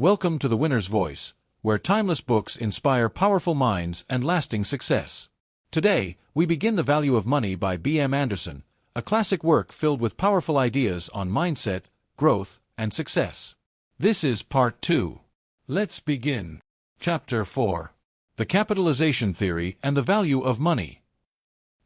Welcome to The Winner's Voice, where timeless books inspire powerful minds and lasting success. Today, we begin The Value of Money by B.M. Anderson, a classic work filled with powerful ideas on mindset, growth, and success. This is Part 2. Let's begin. Chapter 4. The Capitalization Theory and the Value of Money.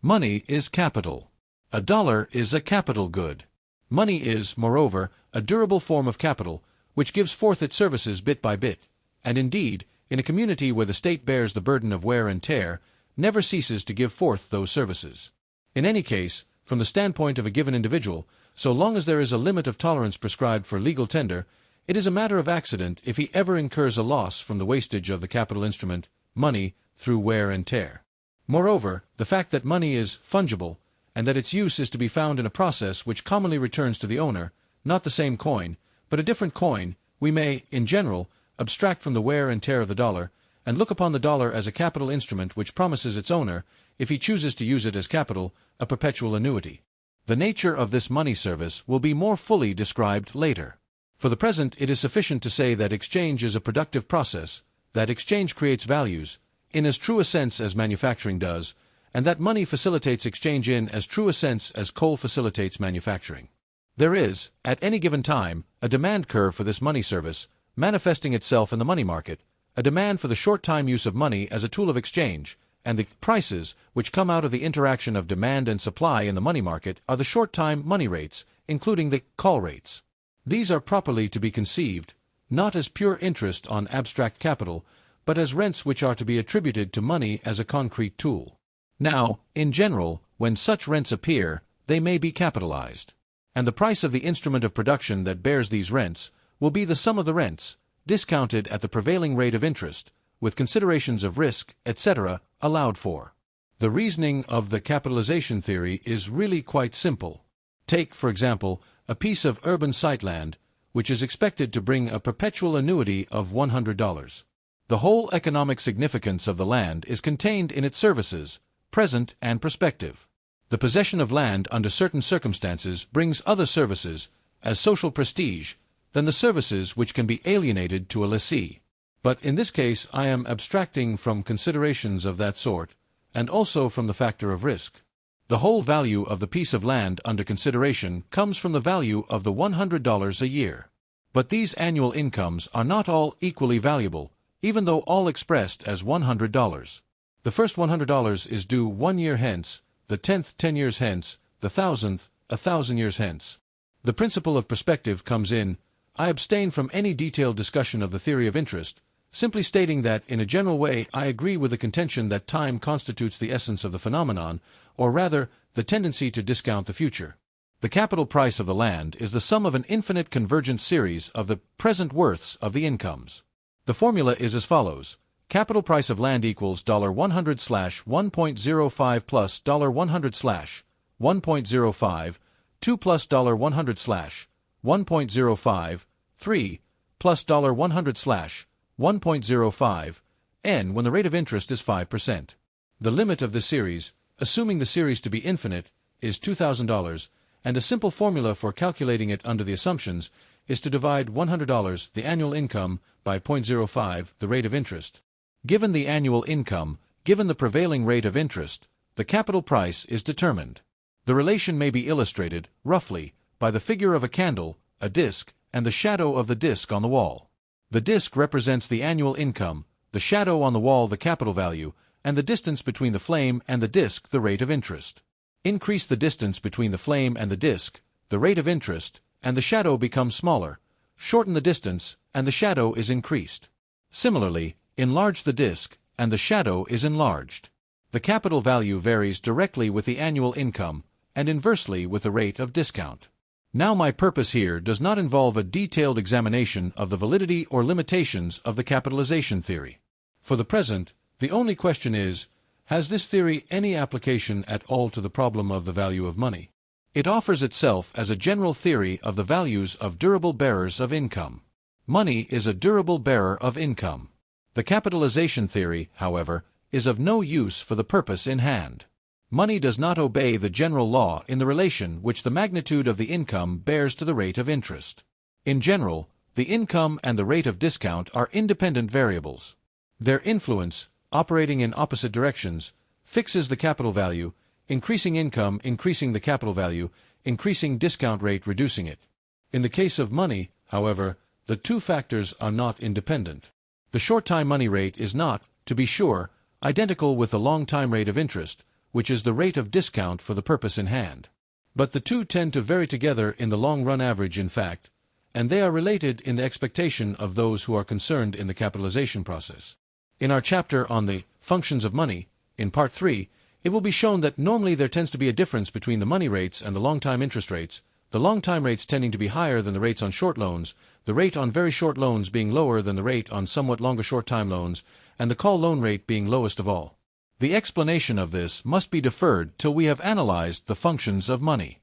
Money is capital. A dollar is a capital good. Money is, moreover, a durable form of capital, which gives forth its services bit by bit, and indeed, in a community where the state bears the burden of wear and tear, never ceases to give forth those services. In any case, from the standpoint of a given individual, so long as there is a limit of tolerance prescribed for legal tender, it is a matter of accident if he ever incurs a loss from the wastage of the capital instrument, money, through wear and tear. Moreover, the fact that money is fungible, and that its use is to be found in a process which commonly returns to the owner, not the same coin, but a different coin, we may, in general, abstract from the wear and tear of the dollar, and look upon the dollar as a capital instrument which promises its owner, if he chooses to use it as capital, a perpetual annuity. The nature of this money service will be more fully described later. For the present, it is sufficient to say that exchange is a productive process, that exchange creates values, in as true a sense as manufacturing does, and that money facilitates exchange in as true a sense as coal facilitates manufacturing. There is, at any given time, a demand curve for this money service, manifesting itself in the money market, a demand for the short-time use of money as a tool of exchange, and the prices which come out of the interaction of demand and supply in the money market are the short-time money rates, including the call rates. These are properly to be conceived, not as pure interest on abstract capital, but as rents which are to be attributed to money as a concrete tool. Now, in general, when such rents appear, they may be capitalized. And the price of the instrument of production that bears these rents will be the sum of the rents, discounted at the prevailing rate of interest, with considerations of risk, etc., allowed for. The reasoning of the capitalization theory is really quite simple. Take, for example, a piece of urban siteland, which is expected to bring a perpetual annuity of $100. The whole economic significance of the land is contained in its services, present and prospective. The possession of land under certain circumstances brings other services, as social prestige, than the services which can be alienated to a lessee. But in this case I am abstracting from considerations of that sort, and also from the factor of risk. The whole value of the piece of land under consideration comes from the value of the $100 a year. But these annual incomes are not all equally valuable, even though all expressed as $100. The first $100 is due 1 year hence, the 10th 10 years hence, the 1,000th 1,000 years hence. The principle of perspective comes in. I abstain from any detailed discussion of the theory of interest, simply stating that in a general way I agree with the contention that time constitutes the essence of the phenomenon, or rather, the tendency to discount the future. The capital price of the land is the sum of an infinite convergent series of the present worths of the incomes. The formula is as follows. Capital price of land equals $100/1.05 plus $100/1.05, 2 plus $100/1.05, 3 plus $100/1.05, n when the rate of interest is 5%. The limit of this series, assuming the series to be infinite, is $2,000, and a simple formula for calculating it under the assumptions is to divide $100, the annual income, by 0.05, the rate of interest. Given the annual income, given the prevailing rate of interest, the capital price is determined. The relation may be illustrated, roughly, by the figure of a candle, a disk, and the shadow of the disk on the wall. The disk represents the annual income, the shadow on the wall the capital value, and the distance between the flame and the disk the rate of interest. Increase the distance between the flame and the disk, the rate of interest, and the shadow becomes smaller. Shorten the distance, and the shadow is increased. Similarly, enlarge the disk, and the shadow is enlarged. The capital value varies directly with the annual income, and inversely with the rate of discount. Now my purpose here does not involve a detailed examination of the validity or limitations of the capitalization theory. For the present, the only question is, has this theory any application at all to the problem of the value of money? It offers itself as a general theory of the values of durable bearers of income. Money is a durable bearer of income. The capitalization theory, however, is of no use for the purpose in hand. Money does not obey the general law in the relation which the magnitude of the income bears to the rate of interest. In general, the income and the rate of discount are independent variables. Their influence, operating in opposite directions, fixes the capital value, increasing income increasing the capital value, increasing discount rate reducing it. In the case of money, however, the two factors are not independent. The short-time money rate is not, to be sure, identical with the long-time rate of interest, which is the rate of discount for the purpose in hand. But the two tend to vary together in the long-run average in fact, and they are related in the expectation of those who are concerned in the capitalization process. In our chapter on the functions of money, in Part 3, it will be shown that normally there tends to be a difference between the money rates and the long-time interest rates, the long-time rates tending to be higher than the rates on short loans, the rate on very short loans being lower than the rate on somewhat longer short-time loans, and the call loan rate being lowest of all. The explanation of this must be deferred till we have analyzed the functions of money.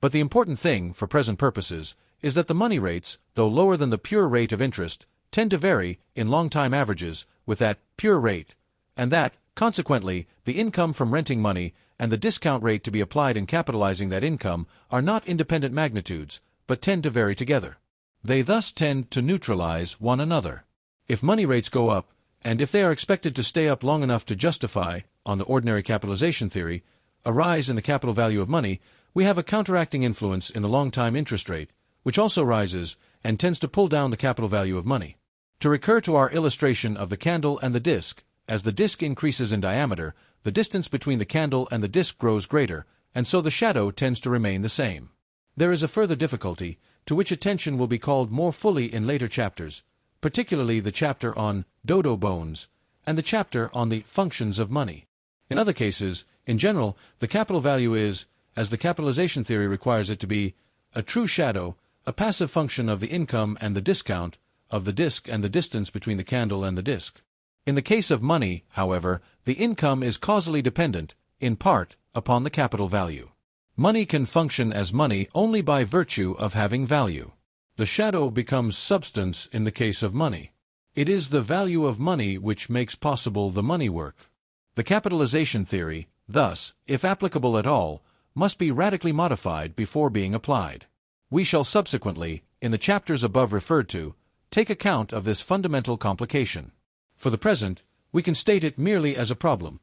But the important thing, for present purposes, is that the money rates, though lower than the pure rate of interest, tend to vary, in long-time averages, with that pure rate, and that, consequently, the income from renting money and the discount rate to be applied in capitalizing that income are not independent magnitudes, but tend to vary together. They thus tend to neutralize one another. If money rates go up, and if they are expected to stay up long enough to justify, on the ordinary capitalization theory, a rise in the capital value of money, we have a counteracting influence in the long-time interest rate, which also rises and tends to pull down the capital value of money. To recur to our illustration of the candle and the disc, as the disc increases in diameter, the distance between the candle and the disc grows greater, and so the shadow tends to remain the same. There is a further difficulty, to which attention will be called more fully in later chapters, particularly the chapter on dodo bones, and the chapter on the functions of money. In other cases, in general, the capital value is, as the capitalization theory requires it to be, a true shadow, a passive function of the income and the discount, of the disc and the distance between the candle and the disc. In the case of money, however, the income is causally dependent, in part, upon the capital value. Money can function as money only by virtue of having value. The shadow becomes substance in the case of money. It is the value of money which makes possible the money work. The capitalization theory, thus, if applicable at all, must be radically modified before being applied. We shall subsequently, in the chapters above referred to, take account of this fundamental complication. For the present, we can state it merely as a problem.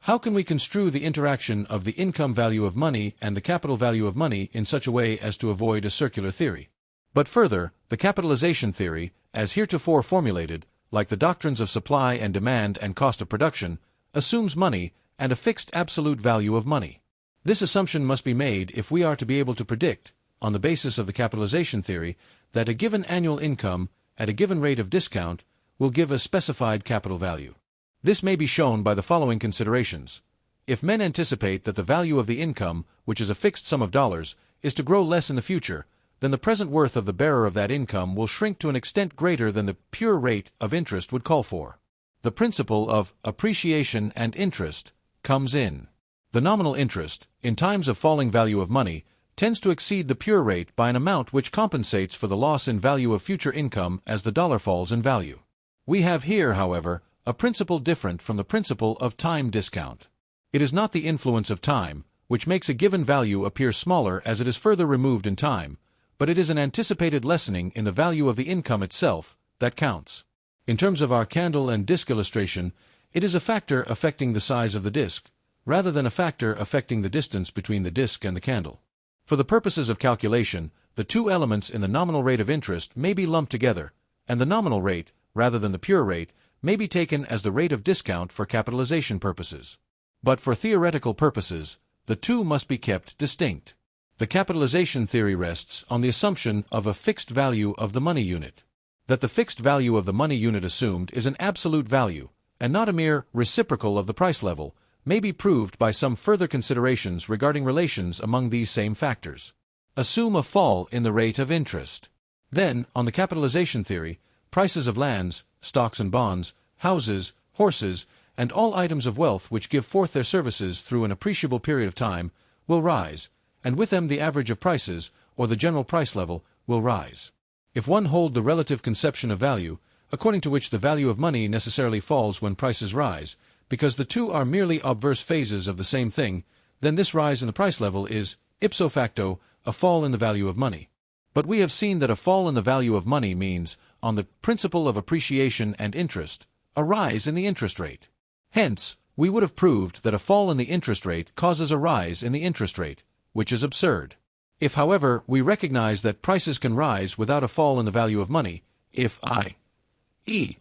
How can we construe the interaction of the income value of money and the capital value of money in such a way as to avoid a circular theory? But further, the capitalization theory, as heretofore formulated, like the doctrines of supply and demand and cost of production, assumes money and a fixed absolute value of money. This assumption must be made if we are to be able to predict, on the basis of the capitalization theory, that a given annual income, at a given rate of discount, will give a specified capital value. This may be shown by the following considerations. If men anticipate that the value of the income, which is a fixed sum of dollars, is to grow less in the future, then the present worth of the bearer of that income will shrink to an extent greater than the pure rate of interest would call for. The principle of appreciation and interest comes in. The nominal interest, in times of falling value of money, tends to exceed the pure rate by an amount which compensates for the loss in value of future income as the dollar falls in value. We have here, however, a principle different from the principle of time discount. It is not the influence of time, which makes a given value appear smaller as it is further removed in time, but it is an anticipated lessening in the value of the income itself that counts. In terms of our candle and disc illustration, it is a factor affecting the size of the disc, rather than a factor affecting the distance between the disc and the candle. For the purposes of calculation, the two elements in the nominal rate of interest may be lumped together, and the nominal rate, rather than the pure rate, may be taken as the rate of discount for capitalization purposes. But for theoretical purposes, the two must be kept distinct. The capitalization theory rests on the assumption of a fixed value of the money unit. That the fixed value of the money unit assumed is an absolute value, and not a mere reciprocal of the price level, may be proved by some further considerations regarding relations among these same factors. Assume a fall in the rate of interest. Then, on the capitalization theory, prices of lands, stocks and bonds, houses, horses, and all items of wealth which give forth their services through an appreciable period of time, will rise, and with them the average of prices, or the general price level, will rise. If one hold the relative conception of value, according to which the value of money necessarily falls when prices rise, because the two are merely obverse phases of the same thing, then this rise in the price level is, ipso facto, a fall in the value of money. But we have seen that a fall in the value of money means, on the principle of appreciation and interest, a rise in the interest rate. Hence, we would have proved that a fall in the interest rate causes a rise in the interest rate, which is absurd. If, however, we recognize that prices can rise without a fall in the value of money, if i.e.,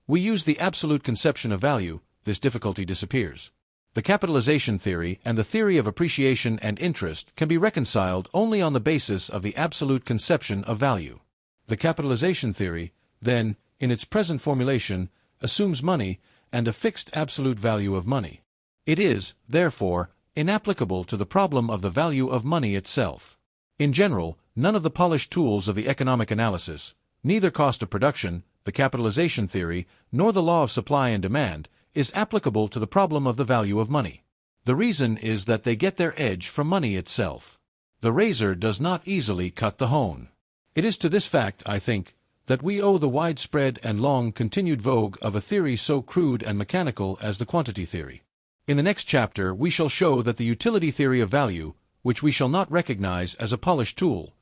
we use the absolute conception of value, this difficulty disappears. The capitalization theory and the theory of appreciation and interest can be reconciled only on the basis of the absolute conception of value. The capitalization theory, then, in its present formulation, assumes money and a fixed absolute value of money. It is, therefore, inapplicable to the problem of the value of money itself. In general, none of the polished tools of the economic analysis, neither cost of production, the capitalization theory, nor the law of supply and demand, is applicable to the problem of the value of money. The reason is that they get their edge from money itself. The razor does not easily cut the hone. It is to this fact, I think, that we owe the widespread and long-continued vogue of a theory so crude and mechanical as the quantity theory. In the next chapter we shall show that the utility theory of value, which we shall not recognize as a polished tool,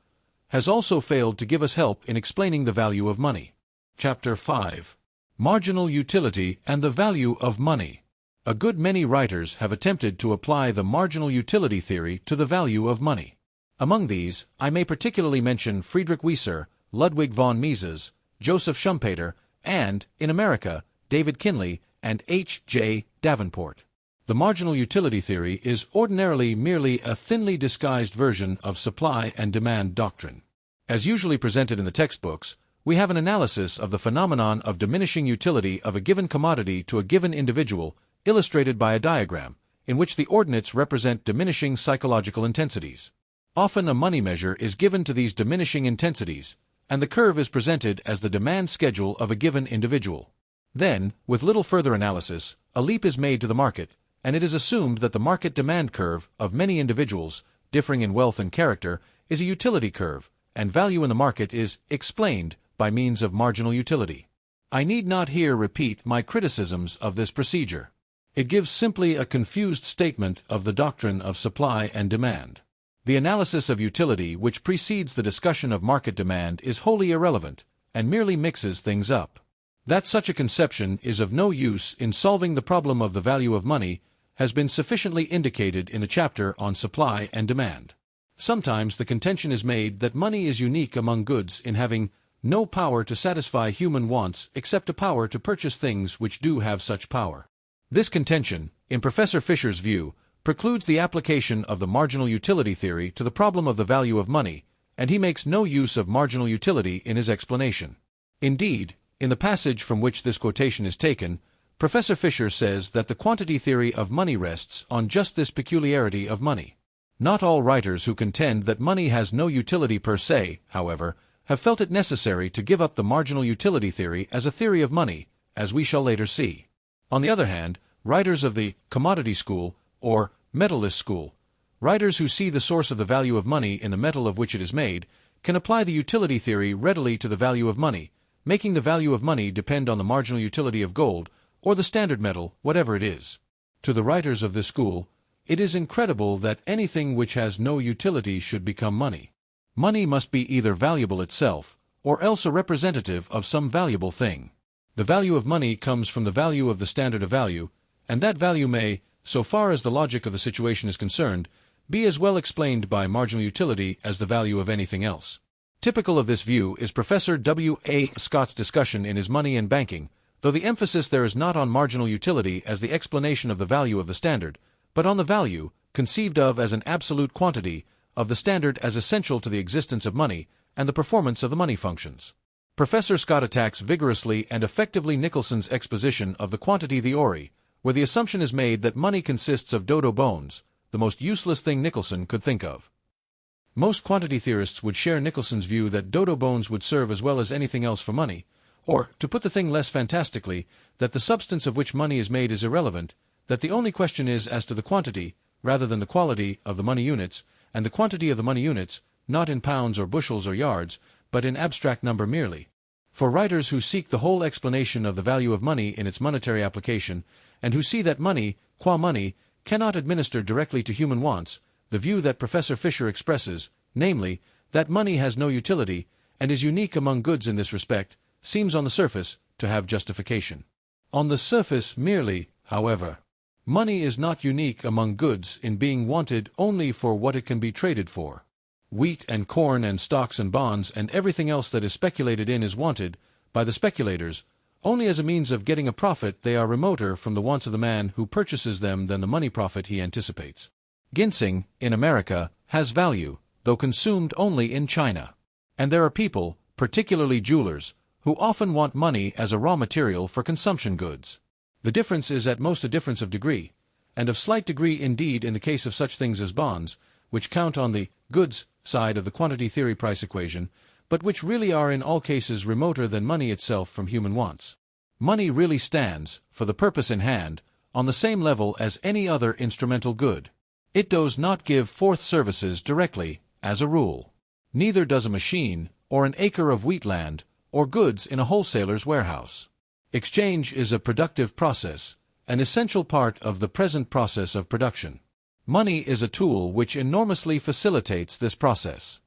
has also failed to give us help in explaining the value of money. Chapter 5. Marginal Utility and the Value of Money. A good many writers have attempted to apply the marginal utility theory to the value of money. Among these, I may particularly mention Friedrich Wieser, Ludwig von Mises, Joseph Schumpeter, and, in America, David Kinley and H.J. Davenport. The marginal utility theory is ordinarily merely a thinly disguised version of supply and demand doctrine. As usually presented in the textbooks, we have an analysis of the phenomenon of diminishing utility of a given commodity to a given individual, illustrated by a diagram, in which the ordinates represent diminishing psychological intensities. Often a money measure is given to these diminishing intensities, and the curve is presented as the demand schedule of a given individual. Then, with little further analysis, a leap is made to the market, and it is assumed that the market demand curve of many individuals, differing in wealth and character, is a utility curve, and value in the market is explained by means of marginal utility. I need not here repeat my criticisms of this procedure. It gives simply a confused statement of the doctrine of supply and demand. The analysis of utility which precedes the discussion of market demand is wholly irrelevant, and merely mixes things up. That such a conception is of no use in solving the problem of the value of money has been sufficiently indicated in a chapter on supply and demand. Sometimes the contention is made that money is unique among goods in having no power to satisfy human wants except a power to purchase things which do have such power. This contention, in Professor Fisher's view, precludes the application of the marginal utility theory to the problem of the value of money, and he makes no use of marginal utility in his explanation. Indeed, in the passage from which this quotation is taken, Professor Fisher says that the quantity theory of money rests on just this peculiarity of money. Not all writers who contend that money has no utility per se, however, have felt it necessary to give up the marginal utility theory as a theory of money, as we shall later see. On the other hand, writers of the commodity school, or metalist school, writers who see the source of the value of money in the metal of which it is made, can apply the utility theory readily to the value of money, making the value of money depend on the marginal utility of gold, or the standard metal, whatever it is. To the writers of this school, it is incredible that anything which has no utility should become money. Money must be either valuable itself, or else a representative of some valuable thing. The value of money comes from the value of the standard of value, and that value may, so far as the logic of the situation is concerned, be as well explained by marginal utility as the value of anything else. Typical of this view is Professor W. A. Scott's discussion in his Money and Banking, though the emphasis there is not on marginal utility as the explanation of the value of the standard, but on the value, conceived of as an absolute quantity, of the standard as essential to the existence of money and the performance of the money functions. Professor Scott attacks vigorously and effectively Nicholson's exposition of the quantity theory, where the assumption is made that money consists of dodo bones, the most useless thing Nicholson could think of. Most quantity theorists would share Nicholson's view that dodo bones would serve as well as anything else for money, or, to put the thing less fantastically, that the substance of which money is made is irrelevant, that the only question is as to the quantity, rather than the quality, of the money units, and the quantity of the money units, not in pounds or bushels or yards, but in abstract number merely. For writers who seek the whole explanation of the value of money in its monetary application, and who see that money, qua money, cannot administer directly to human wants, the view that Professor Fisher expresses, namely, That money has no utility, and is unique among goods in this respect, seems on the surface to have justification. On the surface merely, however. Money is not unique among goods in being wanted only for what it can be traded for. Wheat and corn and stocks and bonds and everything else that is speculated in is wanted, by the speculators, only as a means of getting a profit. They are remoter from the wants of the man who purchases them than the money profit he anticipates. Ginseng, in America, has value, though consumed only in China. And there are people, particularly jewelers, who often want money as a raw material for consumption goods. The difference is at most a difference of degree, and of slight degree indeed in the case of such things as bonds, which count on the goods side of the quantity theory price equation, but which really are in all cases remoter than money itself from human wants. Money really stands, for the purpose in hand, on the same level as any other instrumental good. It does not give forth services directly, as a rule. Neither does a machine, or an acre of wheat land, or goods in a wholesaler's warehouse. Exchange is a productive process, an essential part of the present process of production. Money is a tool which enormously facilitates this process.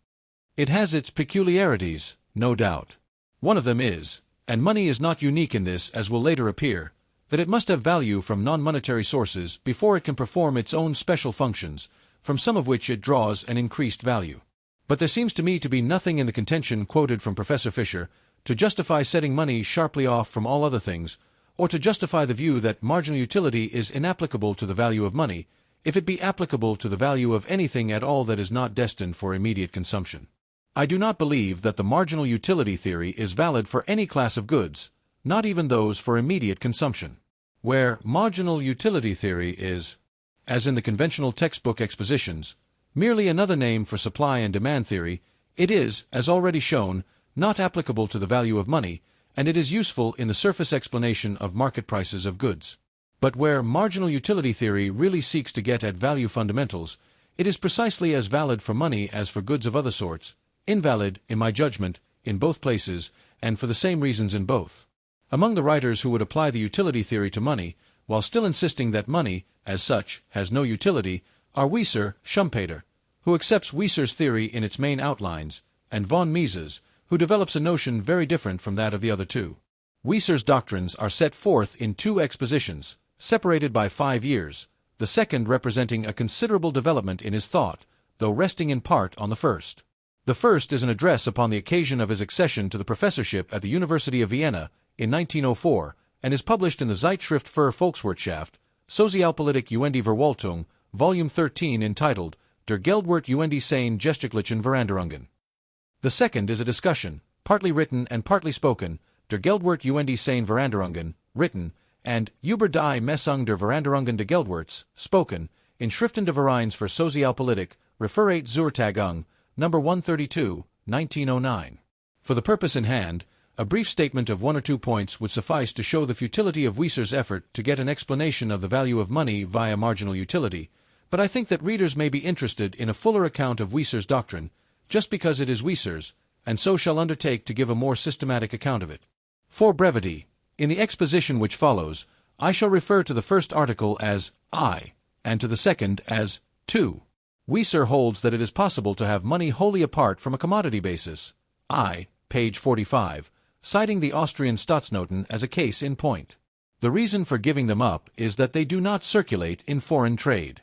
It has its peculiarities, no doubt. One of them is, and money is not unique in this as will later appear, that it must have value from non-monetary sources before it can perform its own special functions, from some of which it draws an increased value. But there seems to me to be nothing in the contention quoted from Professor Fisher to justify setting money sharply off from all other things, or to justify the view that marginal utility is inapplicable to the value of money, if it be applicable to the value of anything at all that is not destined for immediate consumption. I do not believe that the marginal utility theory is valid for any class of goods, not even those for immediate consumption. Where marginal utility theory is, as in the conventional textbook expositions, merely another name for supply and demand theory, it is, as already shown, not applicable to the value of money, and it is useful in the surface explanation of market prices of goods. But where marginal utility theory really seeks to get at value fundamentals, it is precisely as valid for money as for goods of other sorts, invalid, in my judgment, in both places, and for the same reasons in both. Among the writers who would apply the utility theory to money, while still insisting that money, as such, has no utility, are Schumpeter, who accepts Wieser's theory in its main outlines, and von Mises, who develops a notion very different from that of the other two. Wieser's doctrines are set forth in two expositions, separated by 5 years, the second representing a considerable development in his thought, though resting in part on the first. The first is an address upon the occasion of his accession to the professorship at the University of Vienna in 1904, and is published in the Zeitschrift für Volkswirtschaft, Sozialpolitik und die Verwaltung, Volume 13, entitled Der Geldwert und die seine gestlichen Veränderungen. The second is a discussion, partly written and partly spoken, Der Geldwert und die seine Veränderungen, written, and Über die Messung der Veränderungen des Geldwerts, spoken, in Schriften des Vereins für Sozialpolitik, Referat zur Tagung, No. 132, 1909. For the purpose in hand, a brief statement of 1 or 2 points would suffice to show the futility of Wieser's effort to get an explanation of the value of money via marginal utility, but I think that readers may be interested in a fuller account of Wieser's doctrine, just because it is Wieser's, and so shall undertake to give a more systematic account of it. For brevity, in the exposition which follows, I shall refer to the first article as I, and to the second as II. Wieser holds that it is possible to have money wholly apart from a commodity basis. I, page 45, citing the Austrian Staatsnoten as a case in point. The reason for giving them up is that they do not circulate in foreign trade.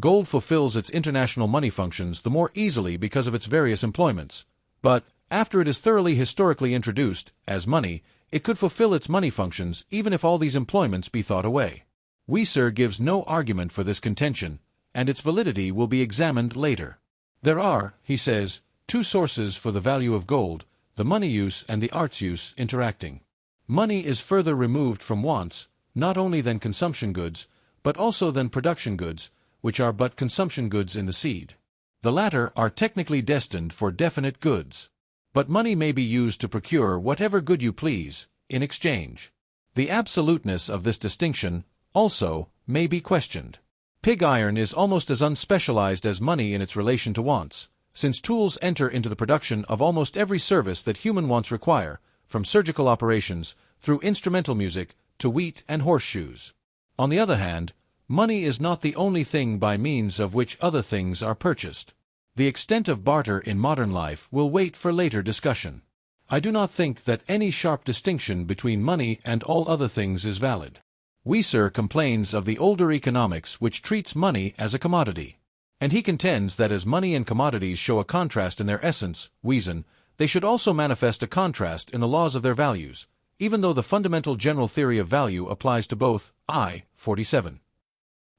Gold fulfills its international money functions the more easily because of its various employments, but, after it is thoroughly historically introduced, as money, it could fulfill its money functions even if all these employments be thought away. Wieser gives no argument for this contention, and its validity will be examined later. There are, he says, 2 sources for the value of gold, the money use and the arts use interacting. Money is further removed from wants, not only than consumption goods, but also than production goods, which are but consumption goods in the seed. The latter are technically destined for definite goods. But money may be used to procure whatever good you please, in exchange. The absoluteness of this distinction, also, may be questioned. Pig iron is almost as unspecialized as money in its relation to wants, since tools enter into the production of almost every service that human wants require, from surgical operations, through instrumental music, to wheat and horseshoes. On the other hand, money is not the only thing by means of which other things are purchased. The extent of barter in modern life will wait for later discussion. I do not think that any sharp distinction between money and all other things is valid. Wieser complains of the older economics which treats money as a commodity. And he contends that as money and commodities show a contrast in their essence, Wesen, they should also manifest a contrast in the laws of their values, even though the fundamental general theory of value applies to both. I. 47.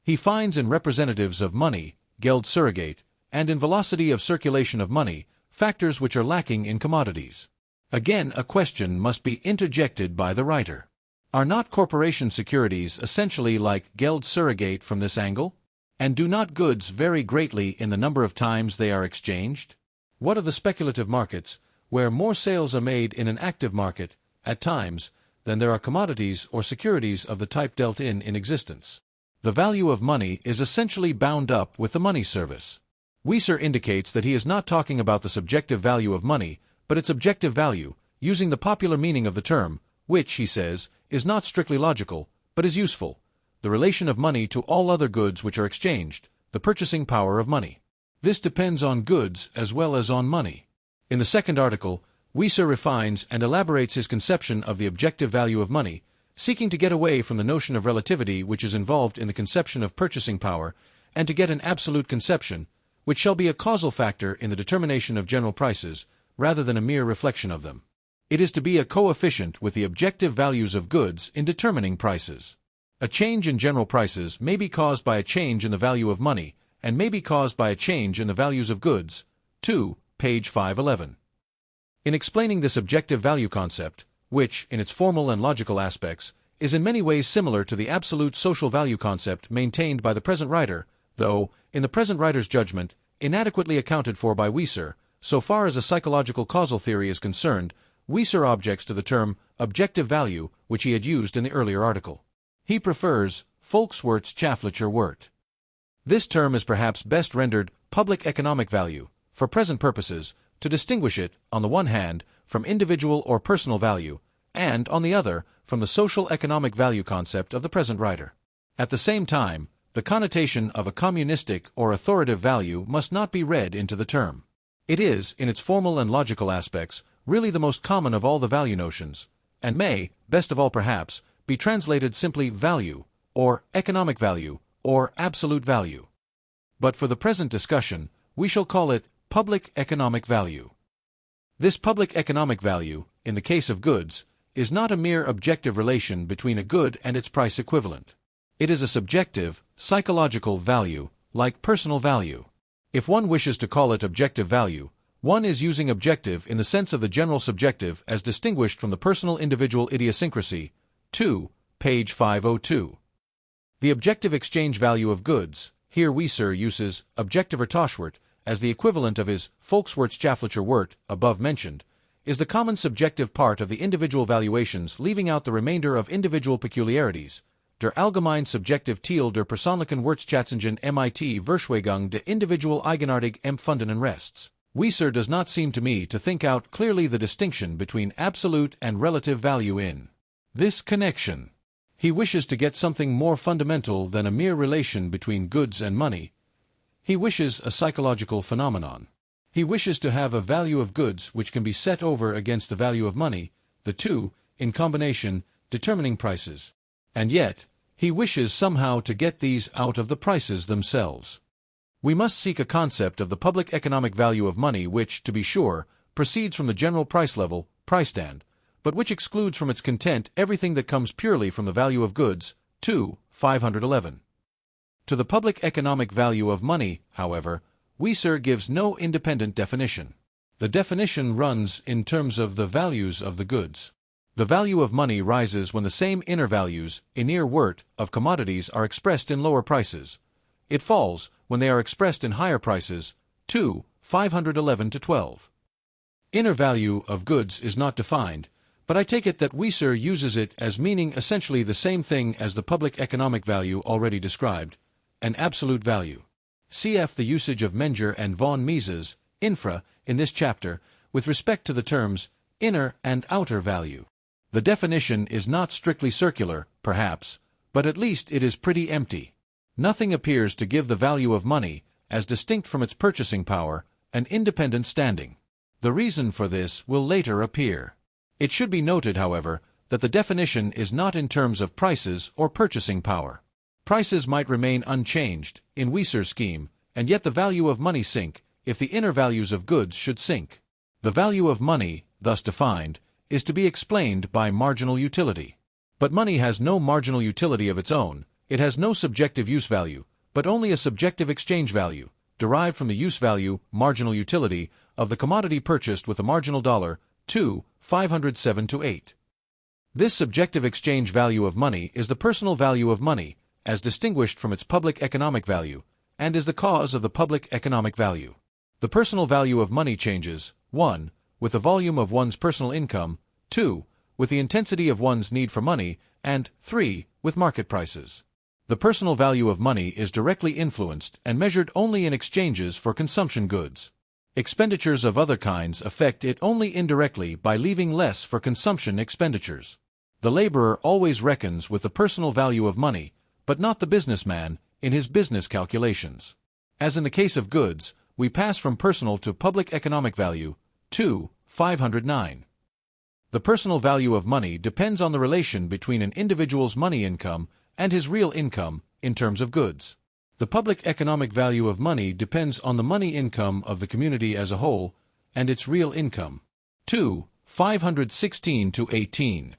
He finds in representatives of money, Geld surrogate, and in velocity of circulation of money, factors which are lacking in commodities. Again, a question must be interjected by the writer. Are not corporation securities essentially like Geld surrogate from this angle? And do not goods vary greatly in the number of times they are exchanged? What are the speculative markets, where more sales are made in an active market, at times, than there are commodities or securities of the type dealt in existence? The value of money is essentially bound up with the money service. Wieser indicates that he is not talking about the subjective value of money, but its objective value, using the popular meaning of the term, which, he says, is not strictly logical, but is useful, the relation of money to all other goods which are exchanged, the purchasing power of money. This depends on goods as well as on money. In the second article, Wieser refines and elaborates his conception of the objective value of money, seeking to get away from the notion of relativity which is involved in the conception of purchasing power, and to get an absolute conception, which shall be a causal factor in the determination of general prices, rather than a mere reflection of them. It is to be a coefficient with the objective values of goods in determining prices. A change in general prices may be caused by a change in the value of money, and may be caused by a change in the values of goods. 2. Page 511. In explaining this objective value concept, which, in its formal and logical aspects, is in many ways similar to the absolute social value concept maintained by the present writer, though, in the present writer's judgment, inadequately accounted for by Wieser, so far as a psychological causal theory is concerned, Wieser objects to the term objective value which he had used in the earlier article. He prefers Volkswirtschaftlicher Wert. This term is perhaps best rendered public economic value, for present purposes, to distinguish it, on the one hand, from individual or personal value, and, on the other, from the social economic value concept of the present writer. At the same time, the connotation of a communistic or authoritative value must not be read into the term. It is, in its formal and logical aspects, really the most common of all the value notions, and may, best of all perhaps, be translated simply value, or economic value, or absolute value. But for the present discussion, we shall call it public economic value. This public economic value, in the case of goods, is not a mere objective relation between a good and its price equivalent. It is a subjective, psychological value, like personal value. If one wishes to call it objective value, one is using objective in the sense of the general subjective as distinguished from the personal individual idiosyncrasy. 2. Page 502. The objective exchange value of goods, here Wieser uses objektiver Tauschwert as the equivalent of his Volkswirtschaftlicher Wert, above mentioned, is the common subjective part of the individual valuations, leaving out the remainder of individual peculiarities. Der allgemein subjektiv Teil der persönlichen Wertschätzungen mit Verschweigung der individual eigenartig empfundenen Rests. Wieser does not seem to me to think out clearly the distinction between absolute and relative value in this connection. He wishes to get something more fundamental than a mere relation between goods and money. He wishes a psychological phenomenon. He wishes to have a value of goods which can be set over against the value of money, the two, in combination, determining prices. And yet, he wishes somehow to get these out of the prices themselves. We must seek a concept of the public economic value of money which, to be sure, proceeds from the general price level, price stand, but which excludes from its content everything that comes purely from the value of goods. 2. 511. To the public economic value of money, however, Wieser gives no independent definition. The definition runs in terms of the values of the goods. The value of money rises when the same inner values, inner Wert, of commodities are expressed in lower prices. It falls when they are expressed in higher prices. 2. 511-12. Inner value of goods is not defined, but I take it that Wieser uses it as meaning essentially the same thing as the public economic value already described, an absolute value. Cf. the usage of Menger and von Mises, infra, in this chapter, with respect to the terms inner and outer value. The definition is not strictly circular, perhaps, but at least it is pretty empty. Nothing appears to give the value of money, as distinct from its purchasing power, an independent standing. The reason for this will later appear. It should be noted, however, that the definition is not in terms of prices or purchasing power. Prices might remain unchanged, in Wieser's scheme, and yet the value of money sink, if the inner values of goods should sink. The value of money, thus defined, is to be explained by marginal utility. But money has no marginal utility of its own, it has no subjective use value, but only a subjective exchange value, derived from the use value, marginal utility, of the commodity purchased with the marginal dollar, 507-8. This subjective exchange value of money is the personal value of money, as distinguished from its public economic value, and is the cause of the public economic value. The personal value of money changes, 1. With the volume of one's personal income, 2. With the intensity of one's need for money, and 3. With market prices. The personal value of money is directly influenced and measured only in exchanges for consumption goods. Expenditures of other kinds affect it only indirectly by leaving less for consumption expenditures. The laborer always reckons with the personal value of money, but not the businessman, in his business calculations. As in the case of goods, we pass from personal to public economic value, 509. The personal value of money depends on the relation between an individual's money income and his real income, in terms of goods. The public economic value of money depends on the money income of the community as a whole, and its real income. 516-18.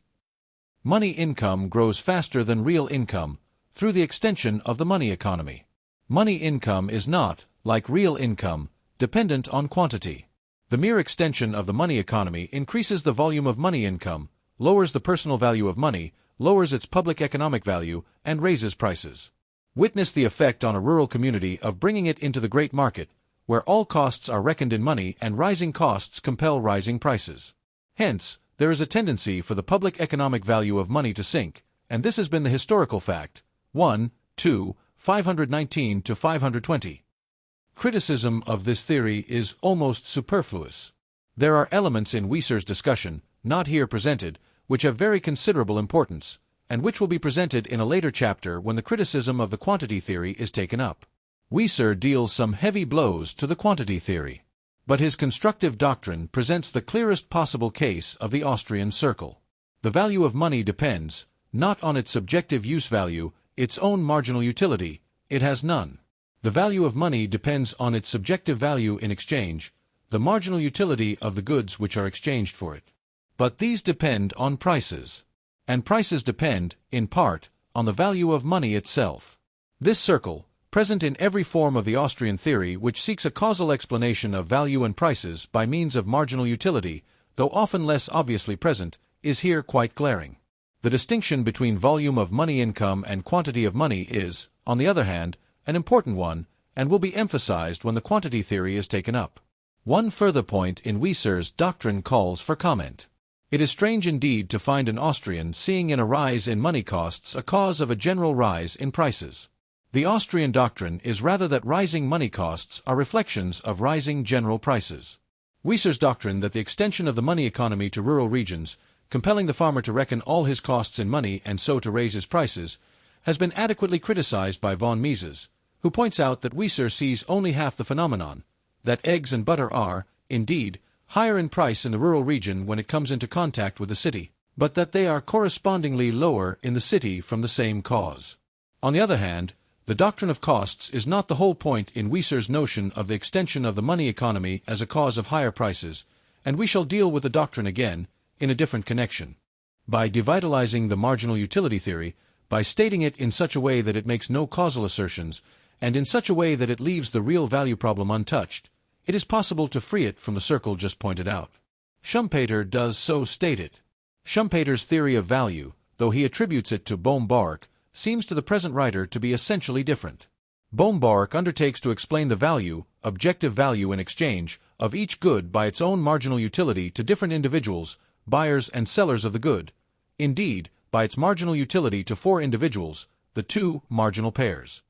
Money income grows faster than real income, through the extension of the money economy. Money income is not, like real income, dependent on quantity. The mere extension of the money economy increases the volume of money income, lowers the personal value of money, lowers its public economic value, and raises prices. Witness the effect on a rural community of bringing it into the great market, where all costs are reckoned in money and rising costs compel rising prices. Hence, there is a tendency for the public economic value of money to sink, and this has been the historical fact. 519-520. Criticism of this theory is almost superfluous. There are elements in Wieser's discussion, not here presented, which have very considerable importance, and which will be presented in a later chapter when the criticism of the quantity theory is taken up. Wieser deals some heavy blows to the quantity theory, but his constructive doctrine presents the clearest possible case of the Austrian circle. The value of money depends, not on its subjective use value, its own marginal utility, it has none. The value of money depends on its subjective value in exchange, the marginal utility of the goods which are exchanged for it. But these depend on prices, and prices depend, in part, on the value of money itself. This circle, present in every form of the Austrian theory which seeks a causal explanation of value and prices by means of marginal utility, though often less obviously present, is here quite glaring. The distinction between volume of money income and quantity of money is, on the other hand, an important one, and will be emphasized when the quantity theory is taken up. One further point in Wieser's doctrine calls for comment. It is strange indeed to find an Austrian seeing in a rise in money costs a cause of a general rise in prices. The Austrian doctrine is rather that rising money costs are reflections of rising general prices. Wieser's doctrine that the extension of the money economy to rural regions, compelling the farmer to reckon all his costs in money and so to raise his prices, has been adequately criticized by von Mises, who points out that Wieser sees only half the phenomenon, that eggs and butter are, indeed, higher in price in the rural region when it comes into contact with the city, but that they are correspondingly lower in the city from the same cause. On the other hand, the doctrine of costs is not the whole point in Wieser's notion of the extension of the money economy as a cause of higher prices, and we shall deal with the doctrine again, in a different connection. By devitalizing the marginal utility theory, by stating it in such a way that it makes no causal assertions, and in such a way that it leaves the real value problem untouched, it is possible to free it from the circle just pointed out. Schumpeter does so state it. Schumpeter's theory of value, though he attributes it to Bohm-Baruch, seems to the present writer to be essentially different. Bohm-Baruch undertakes to explain the value, objective value in exchange, of each good by its own marginal utility to different individuals, buyers and sellers of the good, indeed, by its marginal utility to four individuals, the two marginal pairs.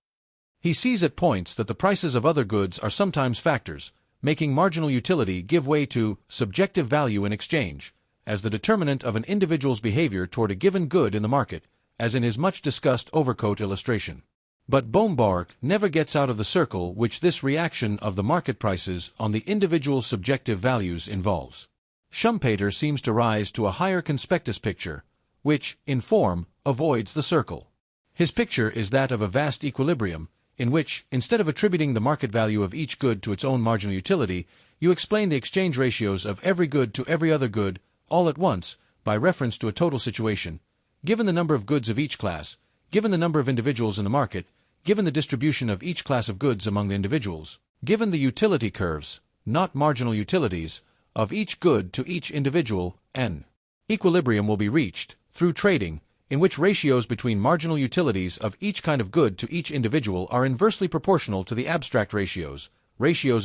He sees at points that the prices of other goods are sometimes factors, making marginal utility give way to subjective value in exchange, as the determinant of an individual's behavior toward a given good in the market, as in his much-discussed overcoat illustration. But Boombark never gets out of the circle which this reaction of the market prices on the individual subjective values involves. Schumpeter seems to rise to a higher conspectus picture, which, in form, avoids the circle. His picture is that of a vast equilibrium, in which, instead of attributing the market value of each good to its own marginal utility, you explain the exchange ratios of every good to every other good, all at once, by reference to a total situation, given the number of goods of each class, given the number of individuals in the market, given the distribution of each class of goods among the individuals, given the utility curves, not marginal utilities, of each good to each individual, n. Equilibrium will be reached, through trading, in which ratios between marginal utilities of each kind of good to each individual are inversely proportional to the abstract ratios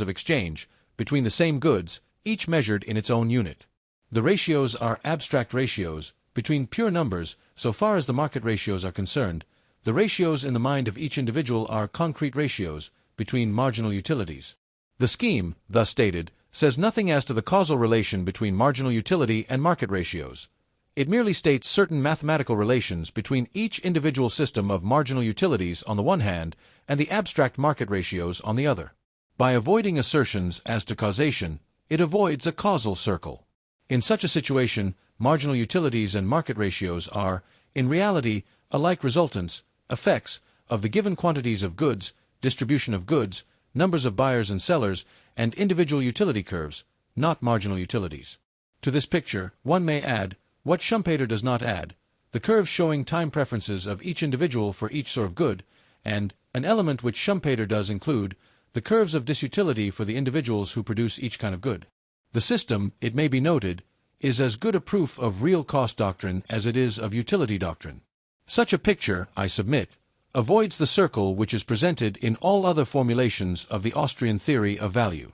of exchange, between the same goods, each measured in its own unit. The ratios are abstract ratios, between pure numbers, so far as the market ratios are concerned. The ratios in the mind of each individual are concrete ratios, between marginal utilities. The scheme, thus stated, says nothing as to the causal relation between marginal utility and market ratios. It merely states certain mathematical relations between each individual system of marginal utilities on the one hand and the abstract market ratios on the other. By avoiding assertions as to causation, it avoids a causal circle. In such a situation, marginal utilities and market ratios are, in reality, alike resultants, effects, of the given quantities of goods, distribution of goods, numbers of buyers and sellers, and individual utility curves, not marginal utilities. To this picture, one may add, what Schumpeter does not add, the curves showing time preferences of each individual for each sort of good, and, an element which Schumpeter does include, the curves of disutility for the individuals who produce each kind of good. The system, it may be noted, is as good a proof of real cost doctrine as it is of utility doctrine. Such a picture, I submit, avoids the circle which is presented in all other formulations of the Austrian theory of value.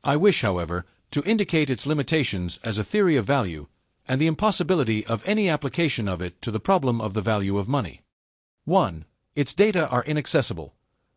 I wish, however, to indicate its limitations as a theory of value, and the impossibility of any application of it to the problem of the value of money. 1. Its data are inaccessible.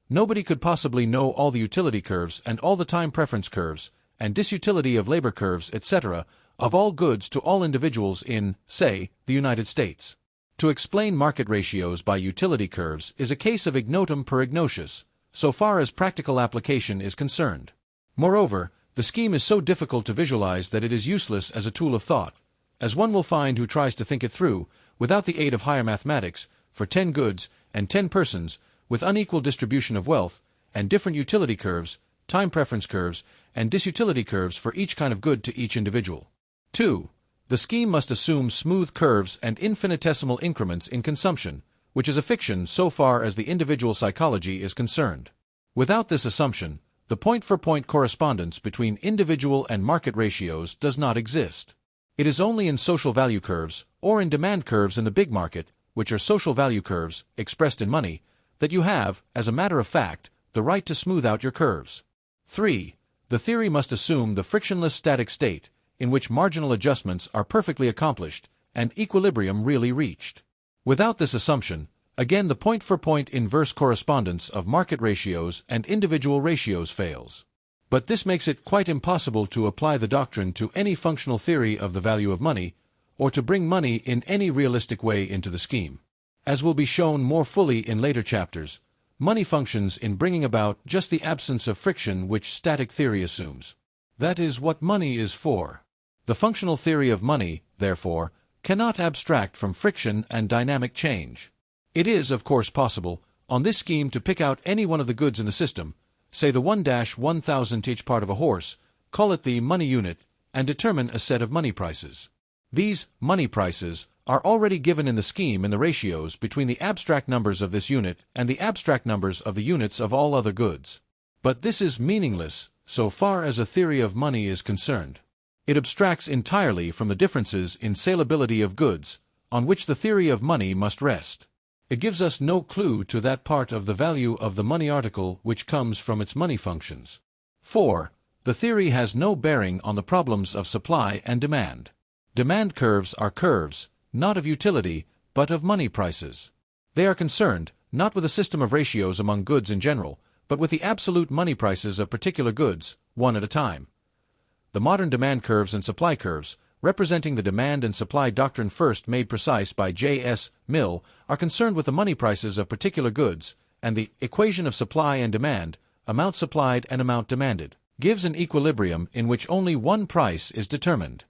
Nobody could possibly know all the utility curves and all the time preference curves, and disutility of labor curves, etc., of all goods to all individuals in, say, the United States. To explain market ratios by utility curves is a case of ignotum per ignatius, so far as practical application is concerned. Moreover, the scheme is so difficult to visualize that it is useless as a tool of thought, as one will find who tries to think it through, without the aid of higher mathematics, for 10 goods and 10 persons, with unequal distribution of wealth, and different utility curves, time preference curves, and disutility curves for each kind of good to each individual. 2. The scheme must assume smooth curves and infinitesimal increments in consumption, which is a fiction so far as the individual psychology is concerned. Without this assumption, the point-for-point correspondence between individual and market ratios does not exist. It is only in social value curves, or in demand curves in the big market, which are social value curves, expressed in money, that you have, as a matter of fact, the right to smooth out your curves. 3. The theory must assume the frictionless static state, in which marginal adjustments are perfectly accomplished, and equilibrium really reached. Without this assumption, again the point-for-point inverse correspondence of market ratios and individual ratios fails. But this makes it quite impossible to apply the doctrine to any functional theory of the value of money, or to bring money in any realistic way into the scheme. As will be shown more fully in later chapters, money functions in bringing about just the absence of friction which static theory assumes. That is what money is for. The functional theory of money, therefore, cannot abstract from friction and dynamic change. It is, of course, possible, on this scheme to pick out any one of the goods in the system, say the 1-1000th each part of a horse, call it the money unit, and determine a set of money prices. These money prices are already given in the scheme in the ratios between the abstract numbers of this unit and the abstract numbers of the units of all other goods. But this is meaningless, so far as a theory of money is concerned. It abstracts entirely from the differences in salability of goods, on which the theory of money must rest. It gives us no clue to that part of the value of the money article which comes from its money functions. 4. The theory has no bearing on the problems of supply and demand. Demand curves are curves, not of utility, but of money prices. They are concerned, not with a system of ratios among goods in general, but with the absolute money prices of particular goods, one at a time. The modern demand curves and supply curves, representing the demand and supply doctrine first made precise by J.S. Mill, are concerned with the money prices of particular goods, and the equation of supply and demand, amount supplied and amount demanded, gives an equilibrium in which only one price is determined.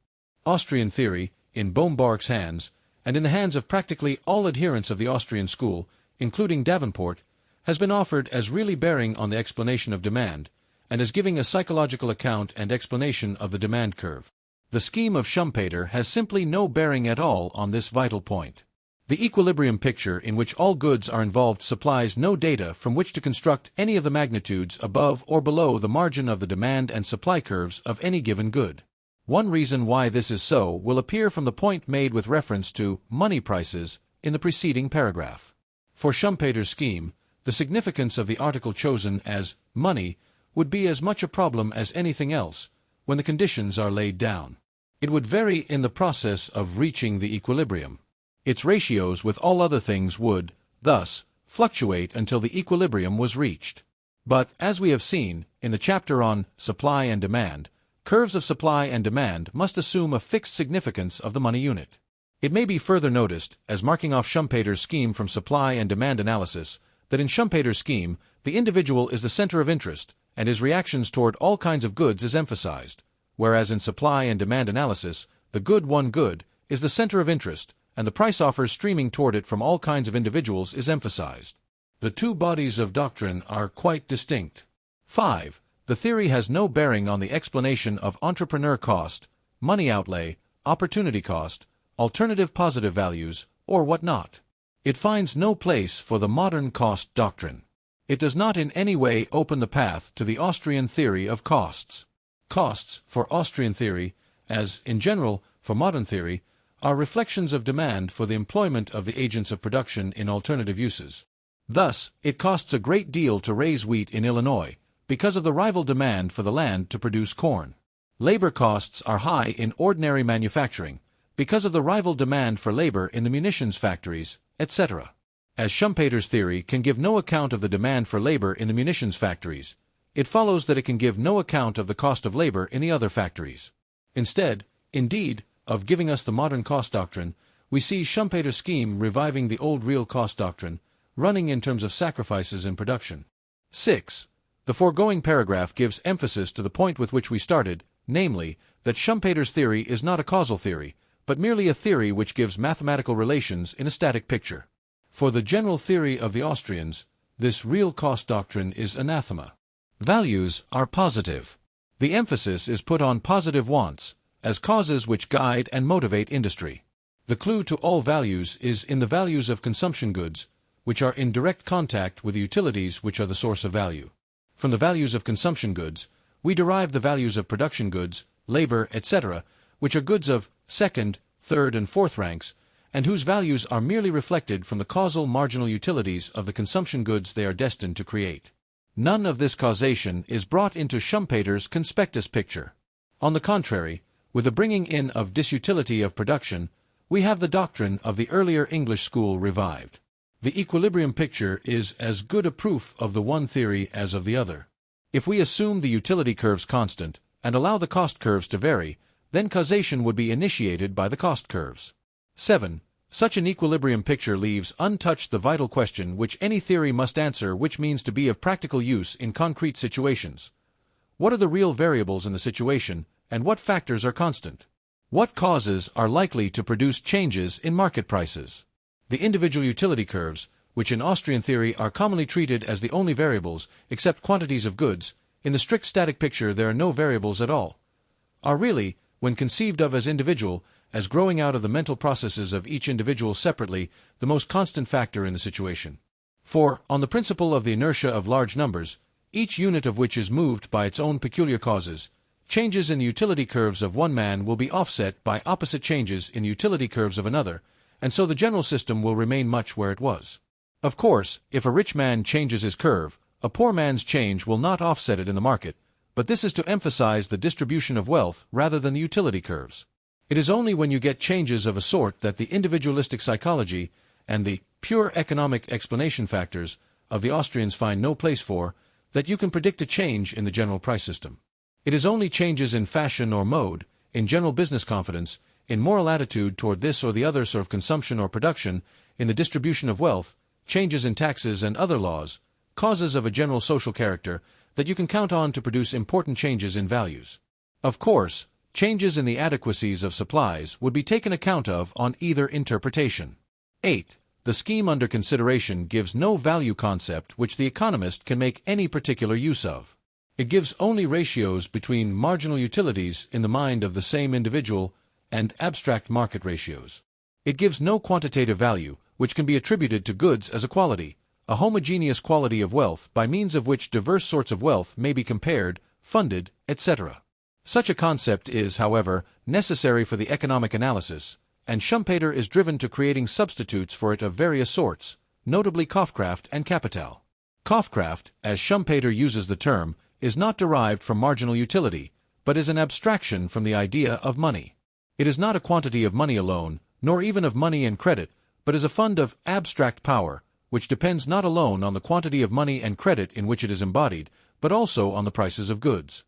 Austrian theory, in Bohmbark's hands, and in the hands of practically all adherents of the Austrian school, including Davenport, has been offered as really bearing on the explanation of demand, and as giving a psychological account and explanation of the demand curve. The scheme of Schumpeter has simply no bearing at all on this vital point. The equilibrium picture in which all goods are involved supplies no data from which to construct any of the magnitudes above or below the margin of the demand and supply curves of any given good. One reason why this is so will appear from the point made with reference to money prices in the preceding paragraph. For Schumpeter's scheme, the significance of the article chosen as money would be as much a problem as anything else when the conditions are laid down. It would vary in the process of reaching the equilibrium. Its ratios with all other things would, thus, fluctuate until the equilibrium was reached. But, as we have seen, in the chapter on supply and demand, curves of supply and demand must assume a fixed significance of the money unit. It may be further noticed, as marking off Schumpeter's scheme from supply and demand analysis, that in Schumpeter's scheme, the individual is the center of interest, and his reactions toward all kinds of goods is emphasized, whereas in supply and demand analysis, the one good, is the center of interest, and the price offers streaming toward it from all kinds of individuals is emphasized. The two bodies of doctrine are quite distinct. 5. The theory has no bearing on the explanation of entrepreneur cost, money outlay, opportunity cost, alternative positive values, or what not. It finds no place for the modern cost doctrine. It does not in any way open the path to the Austrian theory of costs. Costs, for Austrian theory, as, in general, for modern theory, are reflections of demand for the employment of the agents of production in alternative uses. Thus, it costs a great deal to raise wheat in Illinois, because of the rival demand for the land to produce corn. Labor costs are high in ordinary manufacturing, because of the rival demand for labor in the munitions factories, etc. As Schumpeter's theory can give no account of the demand for labor in the munitions factories, it follows that it can give no account of the cost of labor in the other factories. Instead, indeed, of giving us the modern cost doctrine, we see Schumpeter's scheme reviving the old real cost doctrine, running in terms of sacrifices in production. 6. The foregoing paragraph gives emphasis to the point with which we started, namely, that Schumpeter's theory is not a causal theory, but merely a theory which gives mathematical relations in a static picture. For the general theory of the Austrians, this real cost doctrine is anathema. Values are positive. The emphasis is put on positive wants, as causes which guide and motivate industry. The clue to all values is in the values of consumption goods, which are in direct contact with the utilities which are the source of value. From the values of consumption goods, we derive the values of production goods, labor, etc., which are goods of second, third, and fourth ranks, and whose values are merely reflected from the causal marginal utilities of the consumption goods they are destined to create. None of this causation is brought into Schumpeter's conspectus picture. On the contrary, with the bringing in of disutility of production, we have the doctrine of the earlier English school revived. The equilibrium picture is as good a proof of the one theory as of the other. If we assume the utility curves constant, and allow the cost curves to vary, then causation would be initiated by the cost curves. 7. Such an equilibrium picture leaves untouched the vital question which any theory must answer, which means to be of practical use in concrete situations. What are the real variables in the situation, and what factors are constant? What causes are likely to produce changes in market prices? The individual utility curves, which in Austrian theory are commonly treated as the only variables, except quantities of goods, in the strict static picture there are no variables at all, are really, when conceived of as individual, as growing out of the mental processes of each individual separately, the most constant factor in the situation. For, on the principle of the inertia of large numbers, each unit of which is moved by its own peculiar causes, changes in the utility curves of one man will be offset by opposite changes in the utility curves of another, and so the general system will remain much where it was. Of course, if a rich man changes his curve, a poor man's change will not offset it in the market, but this is to emphasize the distribution of wealth rather than the utility curves. It is only when you get changes of a sort that the individualistic psychology and the pure economic explanation factors of the Austrians find no place for, that you can predict a change in the general price system. It is only changes in fashion or mode, in general business confidence, in moral attitude toward this or the other sort of consumption or production, in the distribution of wealth, changes in taxes and other laws, causes of a general social character that you can count on to produce important changes in values. Of course, changes in the adequacies of supplies would be taken account of on either interpretation. 8. The scheme under consideration gives no value concept which the economist can make any particular use of. It gives only ratios between marginal utilities in the mind of the same individual and abstract market ratios. It gives no quantitative value which can be attributed to goods as a quality, a homogeneous quality of wealth by means of which diverse sorts of wealth may be compared, funded, etc. Such a concept is, however, necessary for the economic analysis, and Schumpeter is driven to creating substitutes for it of various sorts, notably Kaufkraft and Kapital. Kaufkraft, as Schumpeter uses the term, is not derived from marginal utility, but is an abstraction from the idea of money. It is not a quantity of money alone, nor even of money and credit, but is a fund of abstract power, which depends not alone on the quantity of money and credit in which it is embodied, but also on the prices of goods.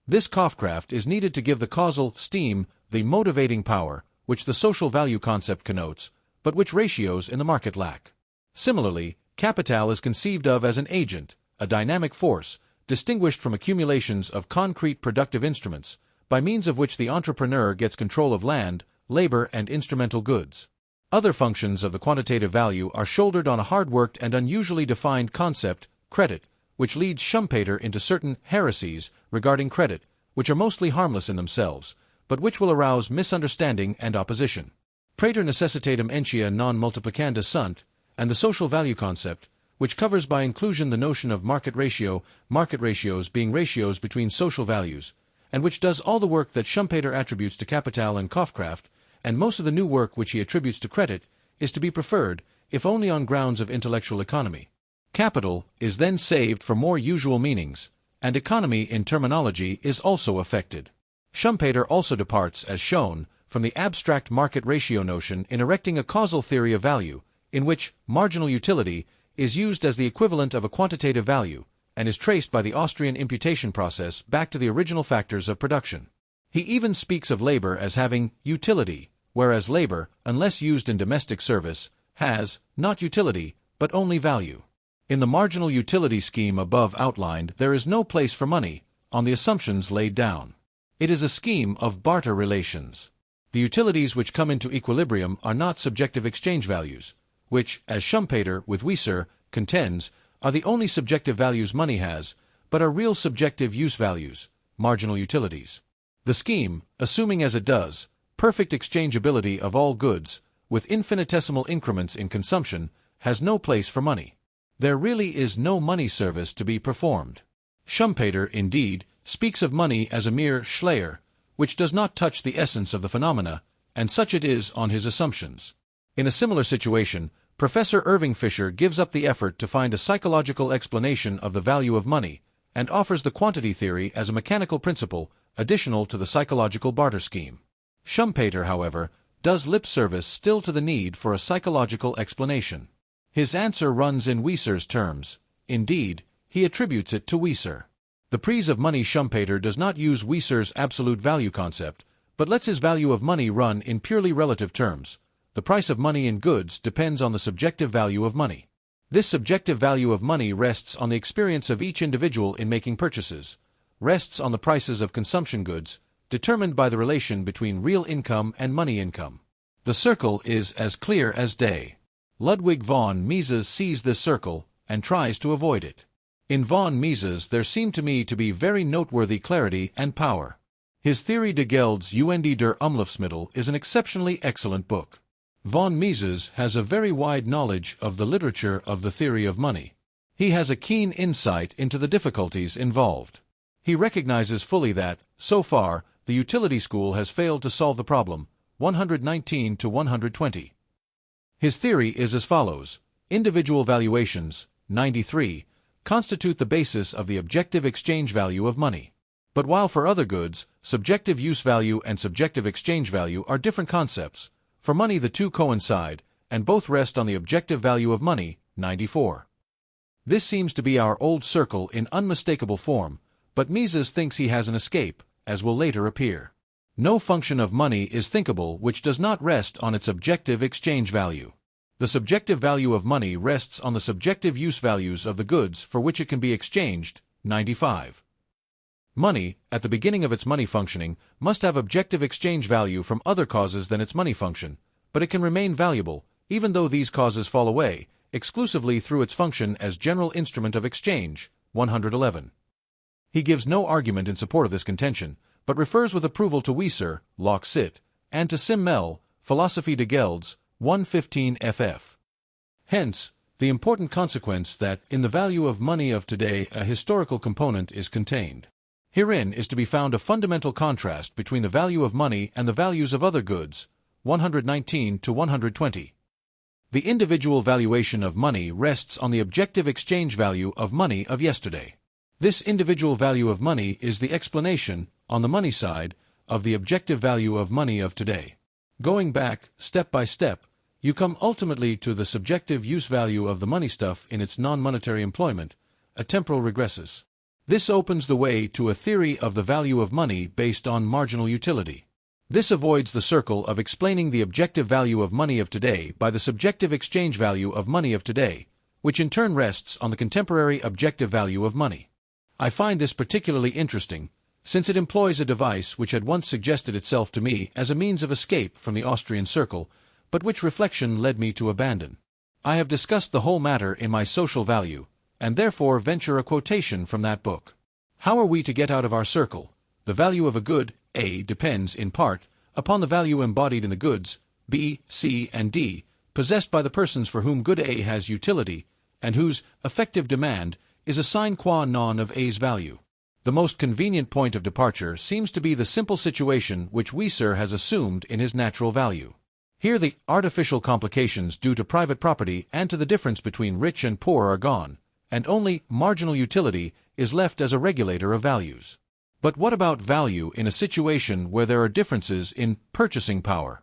This Kaufkraft is needed to give the causal steam the motivating power, which the social value concept connotes, but which ratios in the market lack. Similarly, capital is conceived of as an agent, a dynamic force, distinguished from accumulations of concrete productive instruments, by means of which the entrepreneur gets control of land, labor, and instrumental goods. Other functions of the quantitative value are shouldered on a hard-worked and unusually defined concept, credit, which leads Schumpeter into certain heresies regarding credit, which are mostly harmless in themselves, but which will arouse misunderstanding and opposition. Praeter necessitatem entia non multiplicanda sunt, and the social value concept, which covers by inclusion the notion of market ratios being ratios between social values, and which does all the work that Schumpeter attributes to Kapital and Kaufkraft, and most of the new work which he attributes to credit, is to be preferred, if only on grounds of intellectual economy. Capital is then saved for more usual meanings, and economy in terminology is also affected. Schumpeter also departs, as shown, from the abstract market ratio notion in erecting a causal theory of value, in which marginal utility is used as the equivalent of a quantitative value, and is traced by the Austrian imputation process back to the original factors of production. He even speaks of labor as having utility, whereas labor, unless used in domestic service, has not utility, but only value. In the marginal utility scheme above outlined, there is no place for money, on the assumptions laid down. It is a scheme of barter relations. The utilities which come into equilibrium are not subjective exchange values, which, as Schumpeter, with Wieser, contends, are the only subjective values money has, but are real subjective use values, marginal utilities. The scheme, assuming as it does, perfect exchangeability of all goods, with infinitesimal increments in consumption, has no place for money. There really is no money service to be performed. Schumpeter, indeed, speaks of money as a mere Schleier, which does not touch the essence of the phenomena, and such it is on his assumptions. In a similar situation, Professor Irving Fisher gives up the effort to find a psychological explanation of the value of money, and offers the quantity theory as a mechanical principle, additional to the psychological barter scheme. Schumpeter, however, does lip service still to the need for a psychological explanation. His answer runs in Wieser's terms. Indeed, he attributes it to Wieser. The prise of money Schumpeter does not use Wieser's absolute value concept, but lets his value of money run in purely relative terms. The price of money in goods depends on the subjective value of money. This subjective value of money rests on the experience of each individual in making purchases, rests on the prices of consumption goods, determined by the relation between real income and money income. The circle is as clear as day. Ludwig von Mises sees this circle, and tries to avoid it. In von Mises there seem to me to be very noteworthy clarity and power. His Theorie des Gelds und der Umlaufsmittel is an exceptionally excellent book. Von Mises has a very wide knowledge of the literature of the theory of money. He has a keen insight into the difficulties involved. He recognizes fully that, so far, the utility school has failed to solve the problem, 119 to 120. His theory is as follows. Individual valuations, 93, constitute the basis of the objective exchange value of money. But while for other goods, subjective use value and subjective exchange value are different concepts, for money the two coincide, and both rest on the objective value of money, 94. This seems to be our old circle in unmistakable form, but Mises thinks he has an escape, as will later appear. No function of money is thinkable which does not rest on its objective exchange value. The subjective value of money rests on the subjective use values of the goods for which it can be exchanged. 95. Money, at the beginning of its money functioning, must have objective exchange value from other causes than its money function, but it can remain valuable, even though these causes fall away, exclusively through its function as general instrument of exchange. 111. He gives no argument in support of this contention, but refers with approval to Wieser, Locke Sit, and to Simmel, Philosophie de Gelds, 115 ff. Hence, the important consequence that, in the value of money of today, a historical component is contained. Herein is to be found a fundamental contrast between the value of money and the values of other goods. 119 to 120. The individual valuation of money rests on the objective exchange value of money of yesterday. This individual value of money is the explanation, on the money side, of the objective value of money of today. Going back, step by step, you come ultimately to the subjective use value of the money stuff in its non-monetary employment, a temporal regressus. This opens the way to a theory of the value of money based on marginal utility. This avoids the circle of explaining the objective value of money of today by the subjective exchange value of money of today, which in turn rests on the contemporary objective value of money. I find this particularly interesting, since it employs a device which had once suggested itself to me as a means of escape from the Austrian circle, but which reflection led me to abandon. I have discussed the whole matter in my social value, and therefore venture a quotation from that book. How are we to get out of our circle? The value of a good, A, depends, in part, upon the value embodied in the goods, B, C, and D, possessed by the persons for whom good A has utility, and whose effective demand is a sine qua non of A's value. The most convenient point of departure seems to be the simple situation which Wieser has assumed in his natural value. Here the artificial complications due to private property and to the difference between rich and poor are gone, and only marginal utility is left as a regulator of values. But what about value in a situation where there are differences in purchasing power?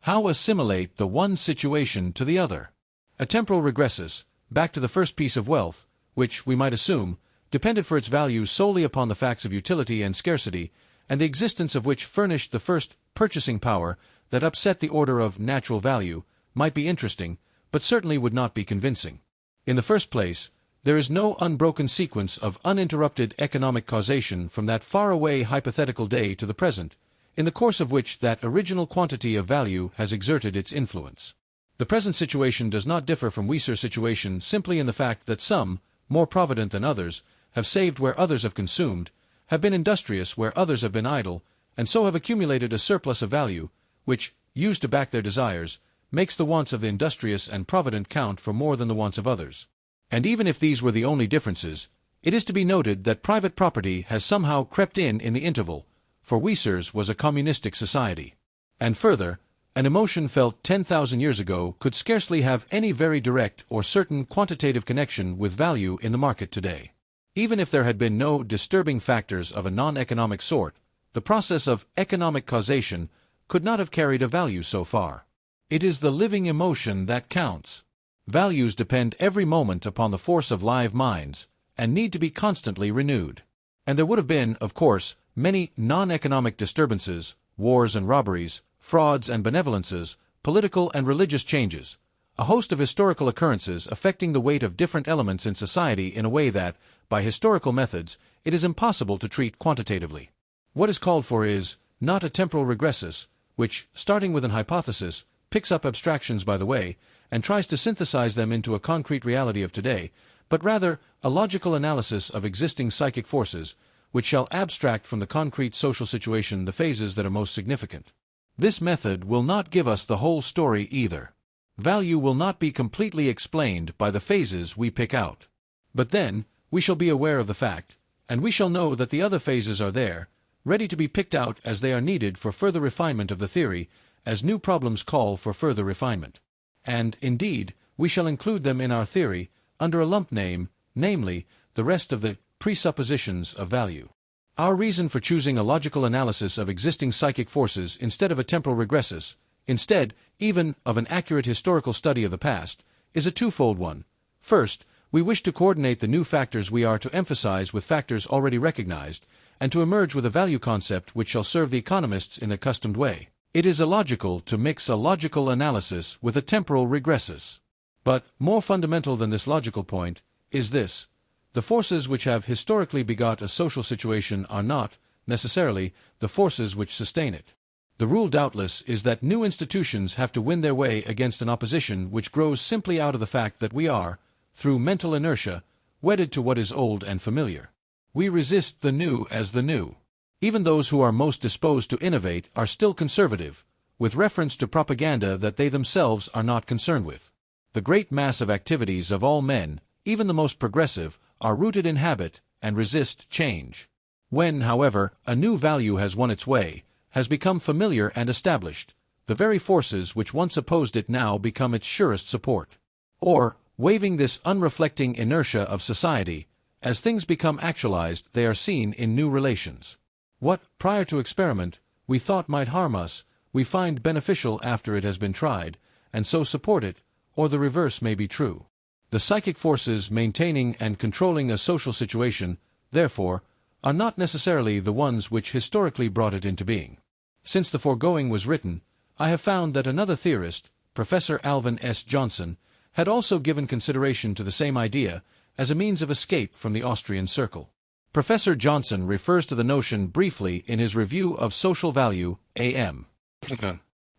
How assimilate the one situation to the other? A temporal regressus, back to the first piece of wealth, which, we might assume, depended for its value solely upon the facts of utility and scarcity, and the existence of which furnished the first purchasing power that upset the order of natural value, might be interesting, but certainly would not be convincing. In the first place, there is no unbroken sequence of uninterrupted economic causation from that far-away hypothetical day to the present, in the course of which that original quantity of value has exerted its influence. The present situation does not differ from Wieser's situation simply in the fact that some, more provident than others, have saved where others have consumed, have been industrious where others have been idle, and so have accumulated a surplus of value, which, used to back their desires, makes the wants of the industrious and provident count for more than the wants of others. And even if these were the only differences, it is to be noted that private property has somehow crept in the interval, for Wieser's was a communistic society. And further, an emotion felt 10,000 years ago could scarcely have any very direct or certain quantitative connection with value in the market today. Even if there had been no disturbing factors of a non-economic sort, the process of economic causation could not have carried a value so far. It is the living emotion that counts. Values depend every moment upon the force of live minds, and need to be constantly renewed. And there would have been, of course, many non-economic disturbances, wars and robberies, frauds and benevolences, political and religious changes, a host of historical occurrences affecting the weight of different elements in society in a way that, by historical methods, it is impossible to treat quantitatively. What is called for is, not a temporal regressus, which, starting with an hypothesis, picks up abstractions by the way, and tries to synthesize them into a concrete reality of today, but rather a logical analysis of existing psychic forces, which shall abstract from the concrete social situation the phases that are most significant. This method will not give us the whole story either. Value will not be completely explained by the phases we pick out. But then, we shall be aware of the fact, and we shall know that the other phases are there, ready to be picked out as they are needed for further refinement of the theory, as new problems call for further refinement. And, indeed, we shall include them in our theory, under a lump name, namely, the rest of the presuppositions of value. Our reason for choosing a logical analysis of existing psychic forces instead of a temporal regressus, instead, even, of an accurate historical study of the past, is a twofold one. First, we wish to coordinate the new factors we are to emphasize with factors already recognized, and to emerge with a value concept which shall serve the economists in the accustomed way. It is illogical to mix a logical analysis with a temporal regressus. But, more fundamental than this logical point, is this: the forces which have historically begot a social situation are not, necessarily, the forces which sustain it. The rule doubtless is that new institutions have to win their way against an opposition which grows simply out of the fact that we are, through mental inertia, wedded to what is old and familiar. We resist the new as the new. Even those who are most disposed to innovate are still conservative, with reference to propaganda that they themselves are not concerned with. The great mass of activities of all men, even the most progressive, are rooted in habit and resist change. When, however, a new value has won its way, has become familiar and established, the very forces which once opposed it now become its surest support. Or, waiving this unreflecting inertia of society, as things become actualized, they are seen in new relations. What, prior to experiment, we thought might harm us, we find beneficial after it has been tried, and so support it, or the reverse may be true. The psychic forces maintaining and controlling a social situation, therefore, are not necessarily the ones which historically brought it into being. Since the foregoing was written, I have found that another theorist, Professor Alvin S. Johnson, had also given consideration to the same idea as a means of escape from the Austrian circle. Professor Johnson refers to the notion briefly in his Review of Social Value, A.M.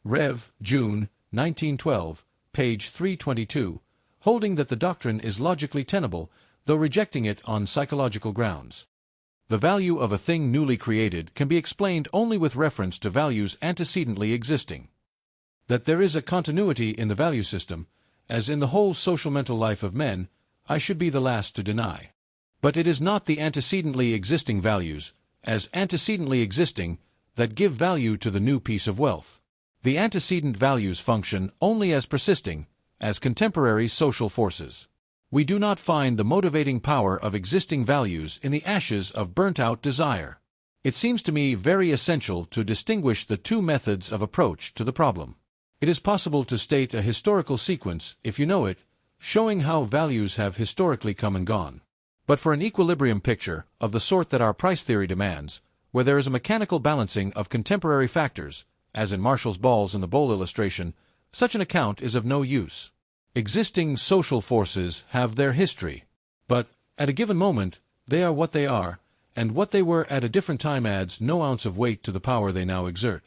Rev. June, 1912, page 322, holding that the doctrine is logically tenable, though rejecting it on psychological grounds. The value of a thing newly created can be explained only with reference to values antecedently existing. That there is a continuity in the value system, as in the whole social mental life of men, I should be the last to deny. But it is not the antecedently existing values, as antecedently existing, that give value to the new piece of wealth. The antecedent values function only as persisting, as contemporary social forces. We do not find the motivating power of existing values in the ashes of burnt-out desire. It seems to me very essential to distinguish the two methods of approach to the problem. It is possible to state a historical sequence, if you know it, showing how values have historically come and gone. But for an equilibrium picture, of the sort that our price theory demands, where there is a mechanical balancing of contemporary factors, as in Marshall's balls in the bowl illustration, such an account is of no use. Existing social forces have their history, but, at a given moment, they are what they are, and what they were at a different time adds no ounce of weight to the power they now exert.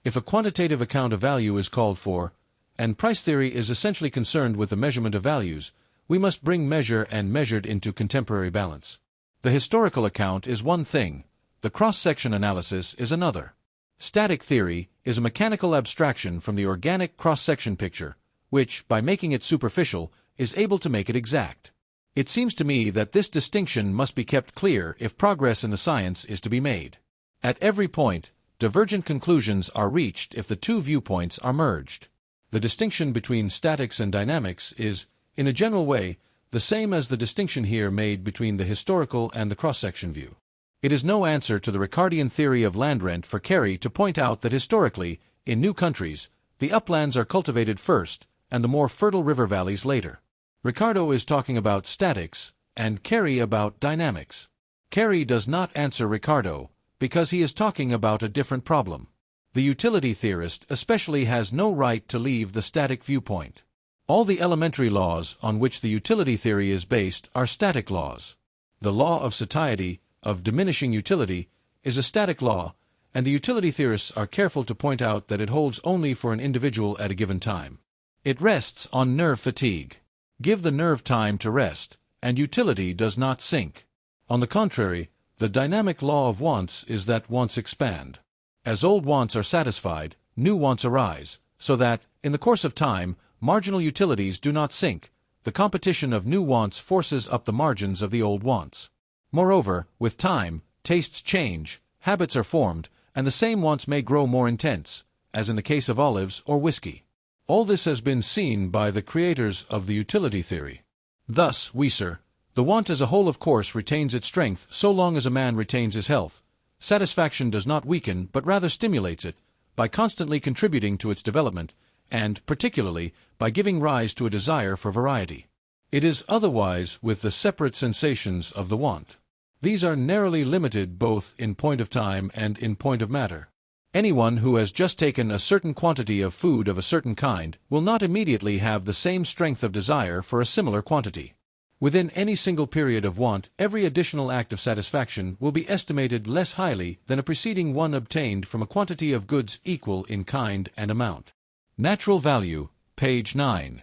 If a quantitative account of value is called for, and price theory is essentially concerned with the measurement of values, we must bring measure and measured into contemporary balance. The historical account is one thing, the cross-section analysis is another. Static theory is a mechanical abstraction from the organic cross-section picture, which, by making it superficial, is able to make it exact. It seems to me that this distinction must be kept clear if progress in the science is to be made. At every point, divergent conclusions are reached if the two viewpoints are merged. The distinction between statics and dynamics is, in a general way, the same as the distinction here made between the historical and the cross-section view. It is no answer to the Ricardian theory of land rent for Carey to point out that historically, in new countries, the uplands are cultivated first, and the more fertile river valleys later. Ricardo is talking about statics, and Carey about dynamics. Carey does not answer Ricardo, because he is talking about a different problem. The utility theorist especially has no right to leave the static viewpoint. All the elementary laws on which the utility theory is based are static laws. The law of satiety, of diminishing utility, is a static law, and the utility theorists are careful to point out that it holds only for an individual at a given time. It rests on nerve fatigue. Give the nerve time to rest, and utility does not sink. On the contrary, the dynamic law of wants is that wants expand. As old wants are satisfied, new wants arise, so that, in the course of time, marginal utilities do not sink. The competition of new wants forces up the margins of the old wants. Moreover, with time, tastes change, habits are formed, and the same wants may grow more intense, as in the case of olives or whiskey. All this has been seen by the creators of the utility theory. Thus, Wieser, the want as a whole of course retains its strength so long as a man retains his health. Satisfaction does not weaken but rather stimulates it, by constantly contributing to its development, and, particularly, by giving rise to a desire for variety. It is otherwise with the separate sensations of the want. These are narrowly limited both in point of time and in point of matter. Anyone who has just taken a certain quantity of food of a certain kind will not immediately have the same strength of desire for a similar quantity. Within any single period of want, every additional act of satisfaction will be estimated less highly than a preceding one obtained from a quantity of goods equal in kind and amount. Natural value, page 9.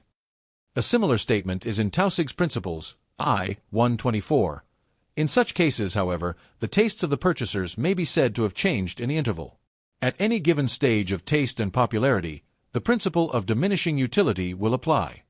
A similar statement is in Tausig's Principles, I. 124. In such cases, however, the tastes of the purchasers may be said to have changed in the interval. At any given stage of taste and popularity, the principle of diminishing utility will apply.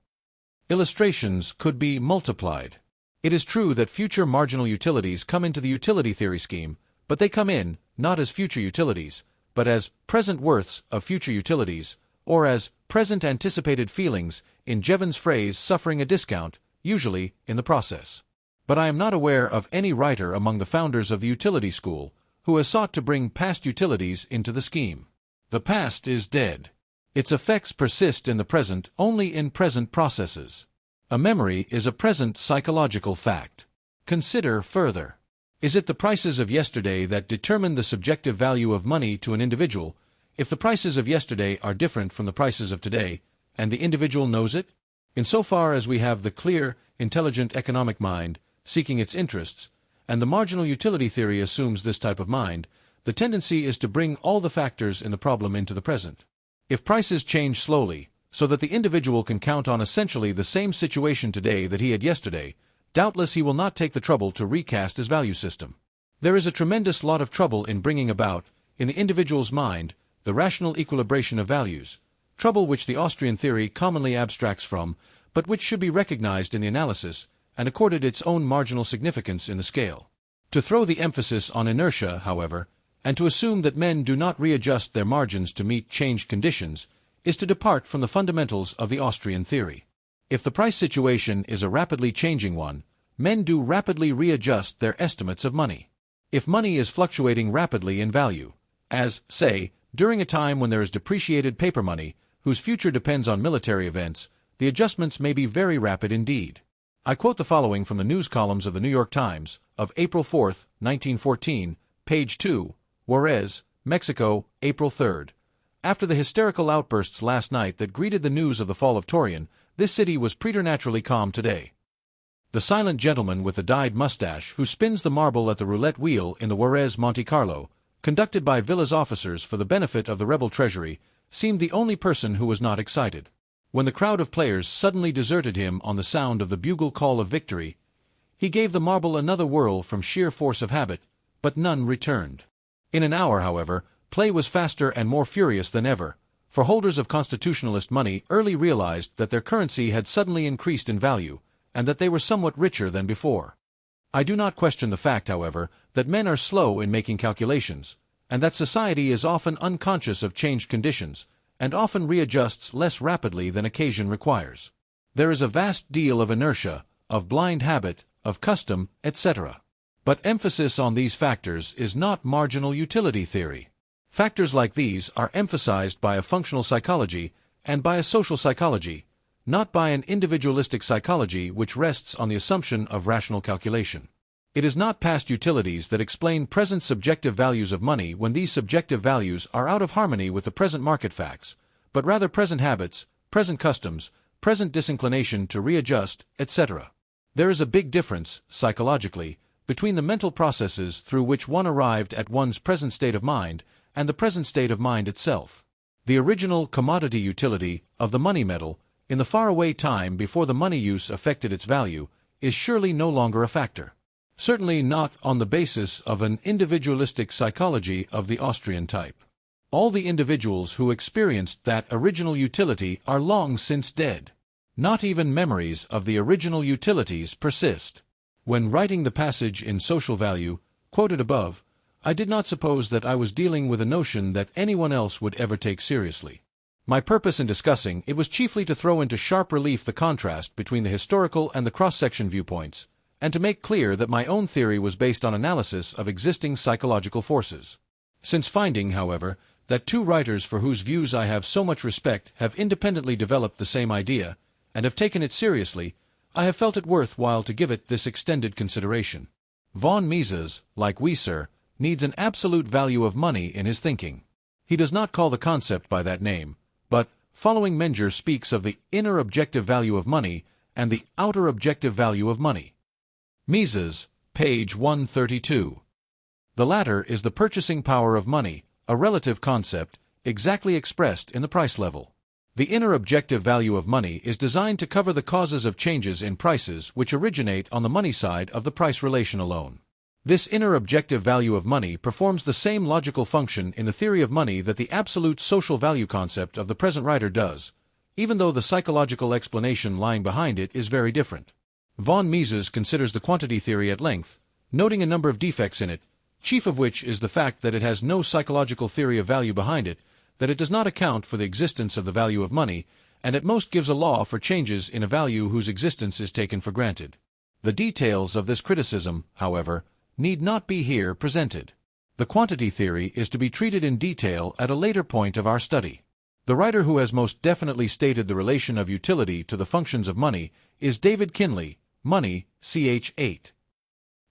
Illustrations could be multiplied. It is true that future marginal utilities come into the utility theory scheme, but they come in, not as future utilities, but as present worths of future utilities, or as present anticipated feelings, in Jevons' phrase suffering a discount, usually in the process. But I am not aware of any writer among the founders of the utility school who has sought to bring past utilities into the scheme. The past is dead. Its effects persist in the present only in present processes. A memory is a present psychological fact. Consider further. Is it the prices of yesterday that determine the subjective value of money to an individual, if the prices of yesterday are different from the prices of today, and the individual knows it? Insofar as we have the clear, intelligent economic mind, seeking its interests, and the marginal utility theory assumes this type of mind, the tendency is to bring all the factors in the problem into the present. If prices change slowly, so that the individual can count on essentially the same situation today that he had yesterday, doubtless he will not take the trouble to recast his value system. There is a tremendous lot of trouble in bringing about, in the individual's mind, the rational equilibration of values, trouble which the Austrian theory commonly abstracts from, but which should be recognized in the analysis, and accorded its own marginal significance in the scale. To throw the emphasis on inertia, however, and to assume that men do not readjust their margins to meet changed conditions, is to depart from the fundamentals of the Austrian theory. If the price situation is a rapidly changing one, men do rapidly readjust their estimates of money. If money is fluctuating rapidly in value, as, say, during a time when there is depreciated paper money, whose future depends on military events, the adjustments may be very rapid indeed. I quote the following from the news columns of the New York Times, of April 4, 1914, page 2, Juarez, Mexico, April 3. After the hysterical outbursts last night that greeted the news of the fall of Torreon, this city was preternaturally calm today. The silent gentleman with the dyed mustache who spins the marble at the roulette wheel in the Juarez Monte Carlo, conducted by Villa's officers for the benefit of the rebel treasury, seemed the only person who was not excited. When the crowd of players suddenly deserted him on the sound of the bugle call of victory, he gave the marble another whirl from sheer force of habit, but none returned. In an hour, however, play was faster and more furious than ever, for holders of constitutionalist money early realized that their currency had suddenly increased in value, and that they were somewhat richer than before. I do not question the fact, however, that men are slow in making calculations, and that society is often unconscious of changed conditions, and often readjusts less rapidly than occasion requires. There is a vast deal of inertia, of blind habit, of custom, etc. But emphasis on these factors is not marginal utility theory. Factors like these are emphasized by a functional psychology and by a social psychology, not by an individualistic psychology which rests on the assumption of rational calculation. It is not past utilities that explain present subjective values of money when these subjective values are out of harmony with the present market facts, but rather present habits, present customs, present disinclination to readjust, etc. There is a big difference, psychologically, between the mental processes through which one arrived at one's present state of mind and the present state of mind itself. The original commodity utility of the money metal, in the faraway time before the money use affected its value, is surely no longer a factor. Certainly not on the basis of an individualistic psychology of the Austrian type. All the individuals who experienced that original utility are long since dead. Not even memories of the original utilities persist. When writing the passage in Social Value, quoted above, I did not suppose that I was dealing with a notion that anyone else would ever take seriously. My purpose in discussing it was chiefly to throw into sharp relief the contrast between the historical and the cross-section viewpoints, and to make clear that my own theory was based on analysis of existing psychological forces. Since finding, however, that two writers for whose views I have so much respect have independently developed the same idea, and have taken it seriously, I have felt it worth while to give it this extended consideration. Von Mises, like Wieser, needs an absolute value of money in his thinking. He does not call the concept by that name, but, following Menger, speaks of the inner objective value of money and the outer objective value of money. Mises, page 132. The latter is the purchasing power of money, a relative concept, exactly expressed in the price level. The inner objective value of money is designed to cover the causes of changes in prices which originate on the money side of the price relation alone. This inner objective value of money performs the same logical function in the theory of money that the absolute social value concept of the present writer does, even though the psychological explanation lying behind it is very different. Von Mises considers the quantity theory at length, noting a number of defects in it, chief of which is the fact that it has no psychological theory of value behind it, that it does not account for the existence of the value of money, and at most gives a law for changes in a value whose existence is taken for granted. The details of this criticism, however, need not be here presented. The quantity theory is to be treated in detail at a later point of our study. The writer who has most definitely stated the relation of utility to the functions of money is David Kinley, Money, ch. 8.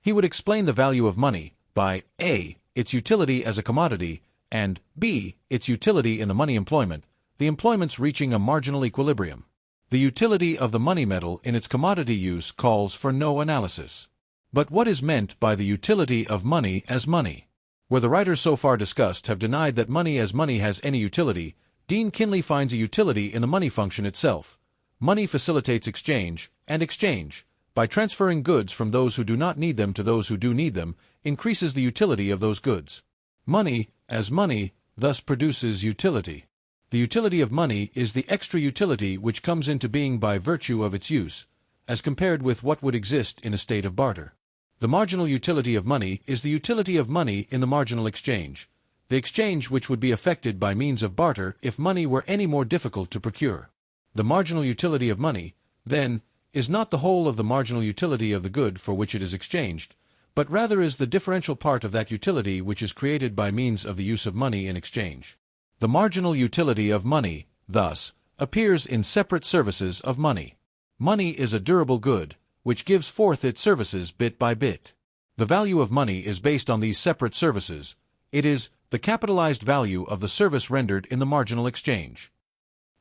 He would explain the value of money by a. its utility as a commodity, and b. its utility in the money employment, the employments reaching a marginal equilibrium. The utility of the money metal in its commodity use calls for no analysis. But what is meant by the utility of money as money? Where the writers so far discussed have denied that money as money has any utility, Dean Kinley finds a utility in the money function itself. Money facilitates exchange, and exchange, by transferring goods from those who do not need them to those who do need them, increases the utility of those goods. Money, as money, thus produces utility. The utility of money is the extra utility which comes into being by virtue of its use, as compared with what would exist in a state of barter. The marginal utility of money is the utility of money in the marginal exchange, the exchange which would be effected by means of barter if money were any more difficult to procure. The marginal utility of money, then, is not the whole of the marginal utility of the good for which it is exchanged, but rather is the differential part of that utility which is created by means of the use of money in exchange. The marginal utility of money, thus, appears in separate services of money. Money is a durable good, which gives forth its services bit by bit. The value of money is based on these separate services. It is the capitalized value of the service rendered in the marginal exchange.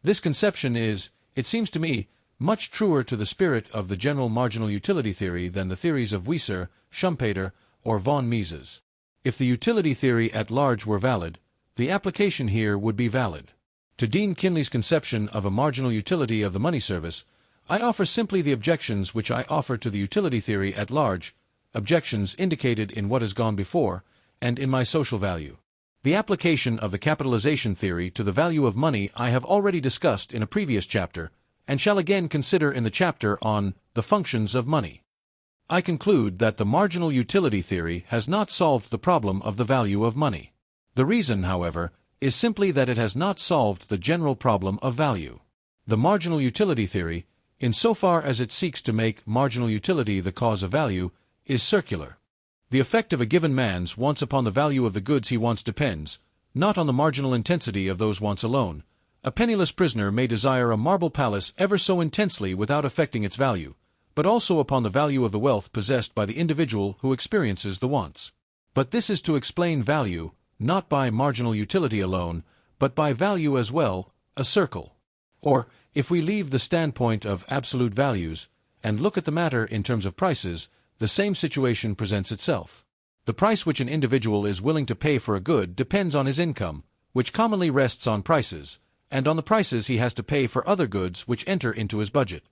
This conception is, it seems to me, much truer to the spirit of the general marginal utility theory than the theories of Wieser, Schumpeter, or von Mises. If the utility theory at large were valid, the application here would be valid. To Dean Kinley's conception of a marginal utility of the money service, I offer simply the objections which I offer to the utility theory at large, objections indicated in what has gone before, and in my social value. The application of the capitalization theory to the value of money I have already discussed in a previous chapter, and shall again consider in the chapter on the functions of money. I conclude that the marginal utility theory has not solved the problem of the value of money. The reason, however, is simply that it has not solved the general problem of value. The marginal utility theory, insofar as it seeks to make marginal utility the cause of value, is circular. The effect of a given man's wants upon the value of the goods he wants depends, not on the marginal intensity of those wants alone. A penniless prisoner may desire a marble palace ever so intensely without affecting its value, but also upon the value of the wealth possessed by the individual who experiences the wants. But this is to explain value, not by marginal utility alone, but by value as well, a circle. Or, if we leave the standpoint of absolute values, and look at the matter in terms of prices, the same situation presents itself. The price which an individual is willing to pay for a good depends on his income, which commonly rests on prices, and on the prices he has to pay for other goods which enter into his budget.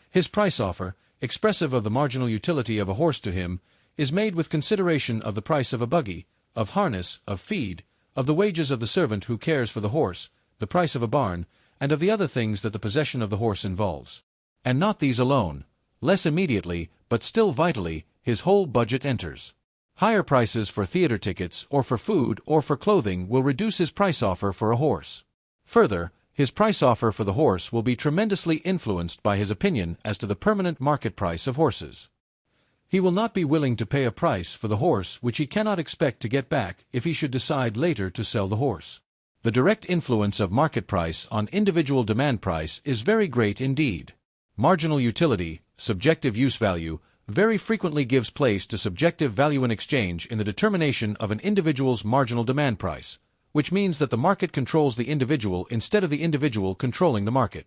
His price offer, expressive of the marginal utility of a horse to him, is made with consideration of the price of a buggy, of harness, of feed, of the wages of the servant who cares for the horse, the price of a barn, and of the other things that the possession of the horse involves. And not these alone. Less immediately, but still vitally, his whole budget enters. Higher prices for theater tickets, or for food, or for clothing will reduce his price offer for a horse. Further, his price offer for the horse will be tremendously influenced by his opinion as to the permanent market price of horses. He will not be willing to pay a price for the horse which he cannot expect to get back if he should decide later to sell the horse. The direct influence of market price on individual demand price is very great indeed. Marginal utility, subjective use value, very frequently gives place to subjective value in exchange in the determination of an individual's marginal demand price, which means that the market controls the individual instead of the individual controlling the market.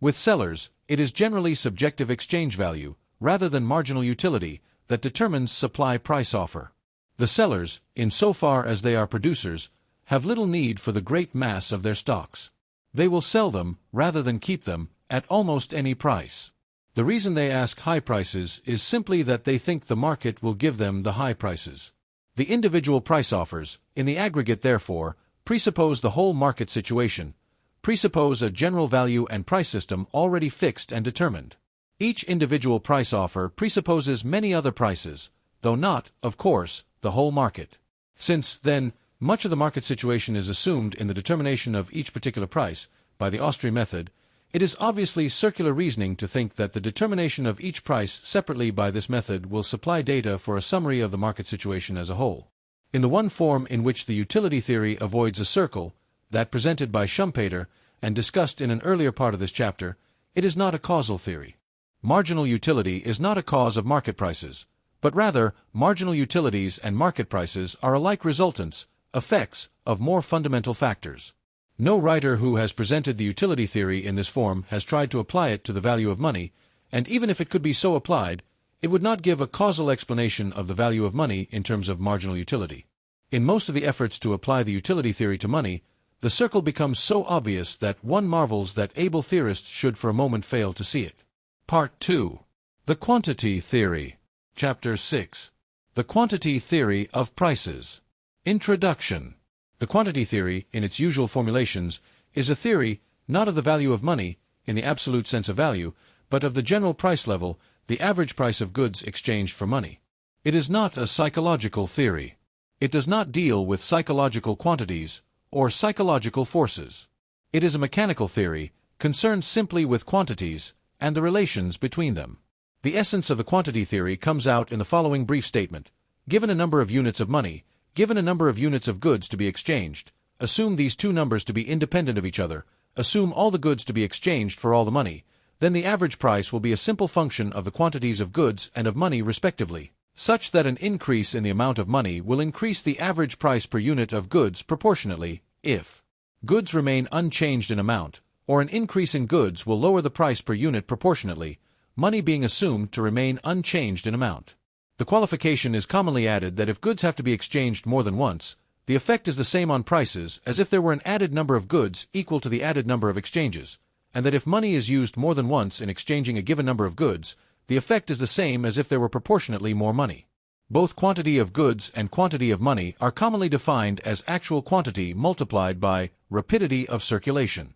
With sellers, it is generally subjective exchange value, rather than marginal utility, that determines supply-price offer. The sellers, insofar as they are producers, have little need for the great mass of their stocks. They will sell them, rather than keep them, at almost any price. The reason they ask high prices is simply that they think the market will give them the high prices. The individual price offers, in the aggregate therefore, presuppose the whole market situation, presuppose a general value and price system already fixed and determined. Each individual price offer presupposes many other prices, though not, of course, the whole market. Since, then, much of the market situation is assumed in the determination of each particular price, by the Austrian method, it is obviously circular reasoning to think that the determination of each price separately by this method will supply data for a summary of the market situation as a whole. In the one form in which the utility theory avoids a circle, that presented by Schumpeter and discussed in an earlier part of this chapter, it is not a causal theory. Marginal utility is not a cause of market prices, but rather, marginal utilities and market prices are alike resultants, effects, of more fundamental factors. No writer who has presented the utility theory in this form has tried to apply it to the value of money, and even if it could be so applied, it would not give a causal explanation of the value of money in terms of marginal utility. In most of the efforts to apply the utility theory to money, the circle becomes so obvious that one marvels that able theorists should for a moment fail to see it. Part 2. The Quantity Theory. Chapter 6. The Quantity Theory of Prices. Introduction. The quantity theory, in its usual formulations, is a theory, not of the value of money, in the absolute sense of value, but of the general price level, the average price of goods exchanged for money. It is not a psychological theory. It does not deal with psychological quantities, or psychological forces. It is a mechanical theory, concerned simply with quantities, and the relations between them. The essence of the quantity theory comes out in the following brief statement. Given a number of units of money, given a number of units of goods to be exchanged, assume these two numbers to be independent of each other, assume all the goods to be exchanged for all the money, then the average price will be a simple function of the quantities of goods and of money respectively, such that an increase in the amount of money will increase the average price per unit of goods proportionately, if goods remain unchanged in amount, or an increase in goods will lower the price per unit proportionately, money being assumed to remain unchanged in amount. The qualification is commonly added that if goods have to be exchanged more than once, the effect is the same on prices as if there were an added number of goods equal to the added number of exchanges, and that if money is used more than once in exchanging a given number of goods, the effect is the same as if there were proportionately more money. Both quantity of goods and quantity of money are commonly defined as actual quantity multiplied by rapidity of circulation.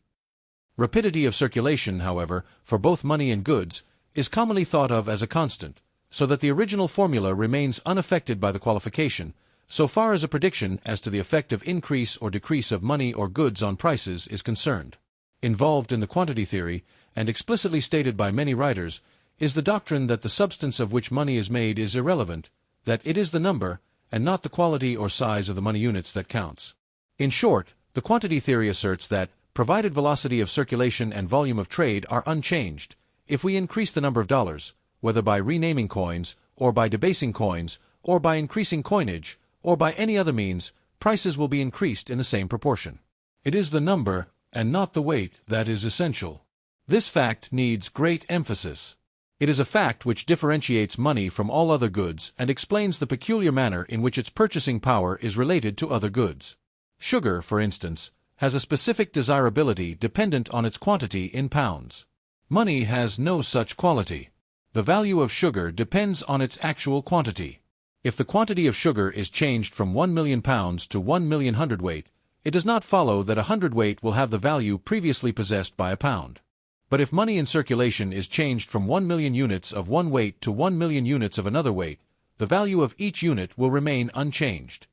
Rapidity of circulation, however, for both money and goods, is commonly thought of as a constant, so that the original formula remains unaffected by the qualification, so far as a prediction as to the effect of increase or decrease of money or goods on prices is concerned. Involved in the quantity theory, and explicitly stated by many writers, is the doctrine that the substance of which money is made is irrelevant, that it is the number, and not the quality or size of the money units that counts. In short, the quantity theory asserts that, provided velocity of circulation and volume of trade are unchanged, if we increase the number of dollars, whether by renaming coins, or by debasing coins, or by increasing coinage, or by any other means, prices will be increased in the same proportion. It is the number, and not the weight, that is essential. This fact needs great emphasis. It is a fact which differentiates money from all other goods and explains the peculiar manner in which its purchasing power is related to other goods. Sugar, for instance, has a specific desirability dependent on its quantity in pounds. Money has no such quality. The value of sugar depends on its actual quantity. If the quantity of sugar is changed from 1 million pounds to 1 million hundredweight, it does not follow that a hundredweight will have the value previously possessed by a pound. But if money in circulation is changed from 1 million units of one weight to 1 million units of another weight, the value of each unit will remain unchanged.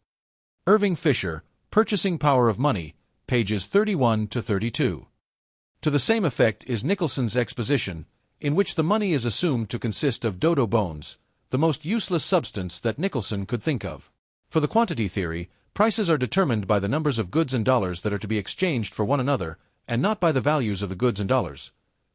Irving Fisher, Purchasing Power of Money, pages 31 to 32. To the same effect is Nicholson's exposition, in which the money is assumed to consist of dodo bones, the most useless substance that Nicholson could think of. For the quantity theory, prices are determined by the numbers of goods and dollars that are to be exchanged for one another, and not by the values of the goods and dollars.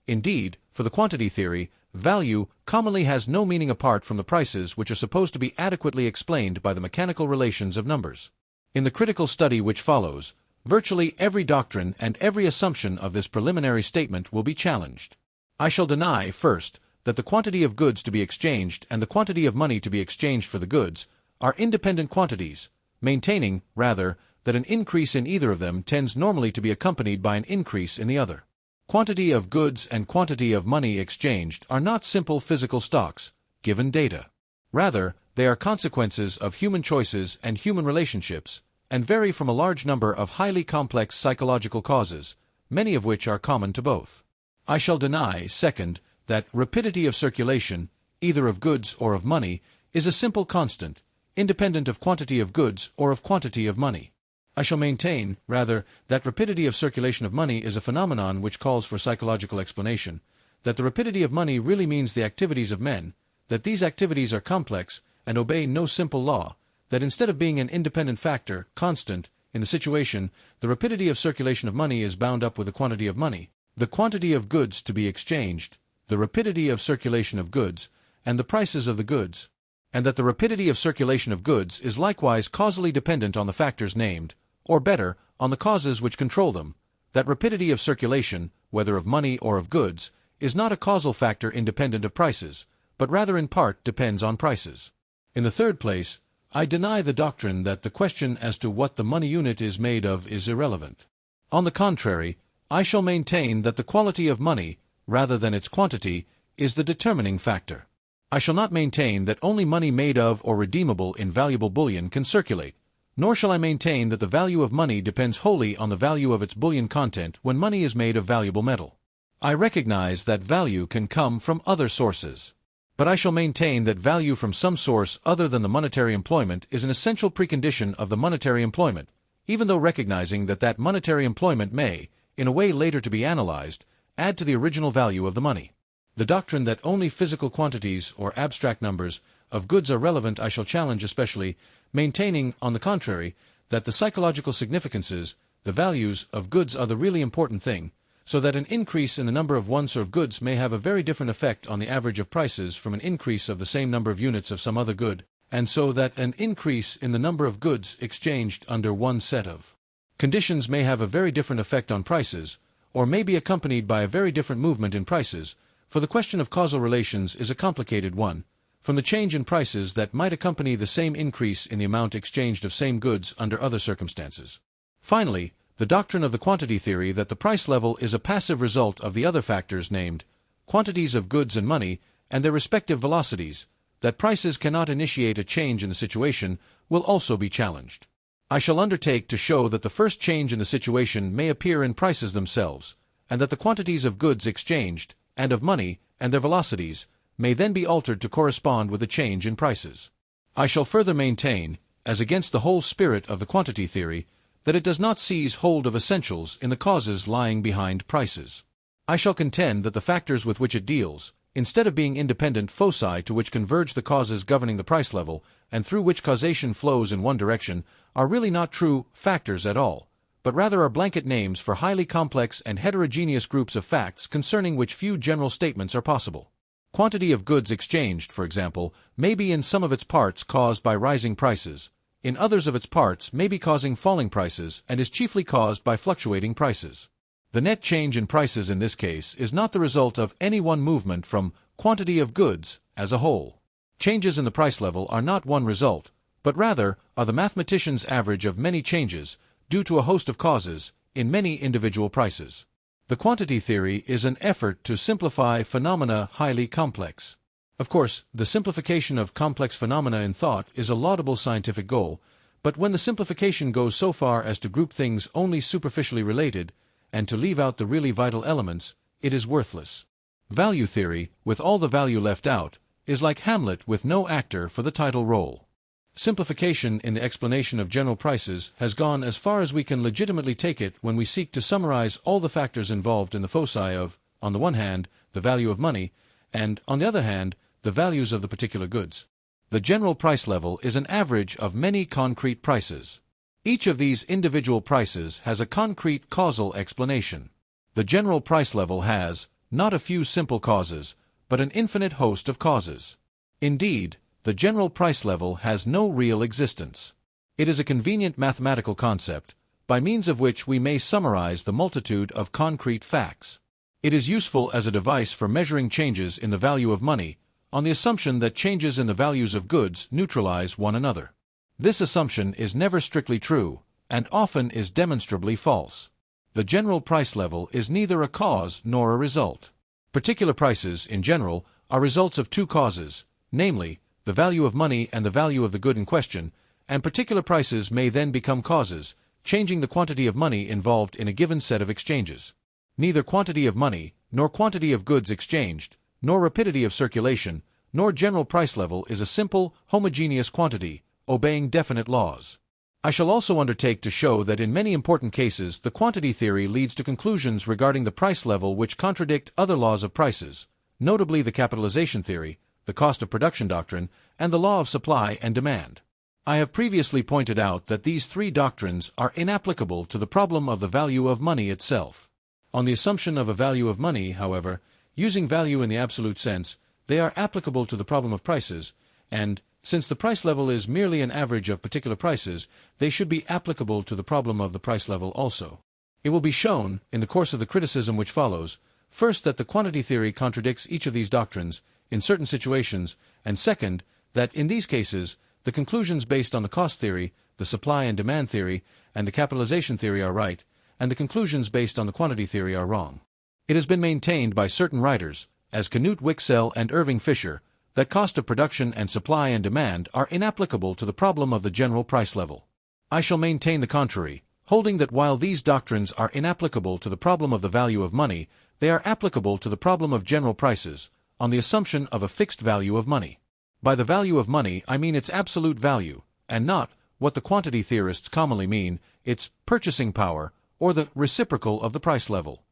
Indeed, for the quantity theory, value commonly has no meaning apart from the prices which are supposed to be adequately explained by the mechanical relations of numbers. In the critical study which follows, Virtually every doctrine and every assumption of this preliminary statement will be challenged. I shall deny, first, that the quantity of goods to be exchanged and the quantity of money to be exchanged for the goods are independent quantities, maintaining, rather, that an increase in either of them tends normally to be accompanied by an increase in the other. Quantity of goods and quantity of money exchanged are not simple physical stocks, given data. Rather, they are consequences of human choices and human relationships, and vary from a large number of highly complex psychological causes, many of which are common to both. I shall deny, second, that rapidity of circulation, either of goods or of money, is a simple constant, independent of quantity of goods or of quantity of money. I shall maintain, rather, that rapidity of circulation of money is a phenomenon which calls for psychological explanation, that the rapidity of money really means the activities of men, that these activities are complex and obey no simple law, that instead of being an independent factor, constant, in the situation, the rapidity of circulation of money is bound up with the quantity of money, the quantity of goods to be exchanged, the rapidity of circulation of goods, and the prices of the goods, and that the rapidity of circulation of goods is likewise causally dependent on the factors named, or better, on the causes which control them, that rapidity of circulation, whether of money or of goods, is not a causal factor independent of prices, but rather in part depends on prices. In the third place, I deny the doctrine that the question as to what the money unit is made of is irrelevant. On the contrary, I shall maintain that the quality of money, rather than its quantity, is the determining factor. I shall not maintain that only money made of or redeemable in valuable bullion can circulate, nor shall I maintain that the value of money depends wholly on the value of its bullion content when money is made of valuable metal. I recognize that value can come from other sources. But I shall maintain that value from some source other than the monetary employment is an essential precondition of the monetary employment, even though recognizing that that monetary employment may, in a way later to be analyzed, add to the original value of the money. The doctrine that only physical quantities or abstract numbers of goods are relevant I shall challenge especially, maintaining, on the contrary, that the psychological significances, the values, of goods are the really important thing, so that an increase in the number of one sort of goods may have a very different effect on the average of prices from an increase of the same number of units of some other good, and so that an increase in the number of goods exchanged under one set of conditions may have a very different effect on prices, or may be accompanied by a very different movement in prices, for the question of causal relations is a complicated one, from the change in prices that might accompany the same increase in the amount exchanged of same goods under other circumstances. Finally, the doctrine of the quantity theory that the price level is a passive result of the other factors named, quantities of goods and money, and their respective velocities, that prices cannot initiate a change in the situation, will also be challenged. I shall undertake to show that the first change in the situation may appear in prices themselves, and that the quantities of goods exchanged, and of money, and their velocities, may then be altered to correspond with the change in prices. I shall further maintain, as against the whole spirit of the quantity theory, that it does not seize hold of essentials in the causes lying behind prices. I shall contend that the factors with which it deals, instead of being independent foci to which converge the causes governing the price level, and through which causation flows in one direction, are really not true factors at all, but rather are blanket names for highly complex and heterogeneous groups of facts concerning which few general statements are possible. Quantity of goods exchanged, for example, may be in some of its parts caused by rising prices, in others of its parts may be causing falling prices and is chiefly caused by fluctuating prices. The net change in prices in this case is not the result of any one movement from quantity of goods as a whole. Changes in the price level are not one result, but rather are the mathematician's average of many changes, due to a host of causes, in many individual prices. The quantity theory is an effort to simplify phenomena highly complex. Of course, the simplification of complex phenomena in thought is a laudable scientific goal, but when the simplification goes so far as to group things only superficially related, and to leave out the really vital elements, it is worthless. Value theory, with all the value left out, is like Hamlet with no actor for the title role. Simplification in the explanation of general prices has gone as far as we can legitimately take it when we seek to summarize all the factors involved in the foci of, on the one hand, the value of money, and, on the other hand, the values of the particular goods. The general price level is an average of many concrete prices. Each of these individual prices has a concrete causal explanation. The general price level has, not a few simple causes, but an infinite host of causes. Indeed, the general price level has no real existence. It is a convenient mathematical concept, by means of which we may summarize the multitude of concrete facts. It is useful as a device for measuring changes in the value of money, on the assumption that changes in the values of goods neutralize one another. This assumption is never strictly true, and often is demonstrably false. The general price level is neither a cause nor a result. Particular prices, in general, are results of two causes, namely, the value of money and the value of the good in question, and particular prices may then become causes, changing the quantity of money involved in a given set of exchanges. Neither quantity of money, nor quantity of goods exchanged, nor rapidity of circulation, nor general price level is a simple, homogeneous quantity, obeying definite laws. I shall also undertake to show that in many important cases the quantity theory leads to conclusions regarding the price level which contradict other laws of prices, notably the capitalization theory, the cost of production doctrine, and the law of supply and demand. I have previously pointed out that these three doctrines are inapplicable to the problem of the value of money itself. On the assumption of a value of money, however, using value in the absolute sense, they are applicable to the problem of prices, and, since the price level is merely an average of particular prices, they should be applicable to the problem of the price level also. It will be shown, in the course of the criticism which follows, first that the quantity theory contradicts each of these doctrines, in certain situations, and second, that in these cases, the conclusions based on the cost theory, the supply and demand theory, and the capitalization theory are right, and the conclusions based on the quantity theory are wrong. It has been maintained by certain writers, as Knut Wicksell and Irving Fisher, that cost of production and supply and demand are inapplicable to the problem of the general price level. I shall maintain the contrary, holding that while these doctrines are inapplicable to the problem of the value of money, they are applicable to the problem of general prices, on the assumption of a fixed value of money. By the value of money I mean its absolute value, and not, what the quantity theorists commonly mean, its purchasing power, or the reciprocal of the price level.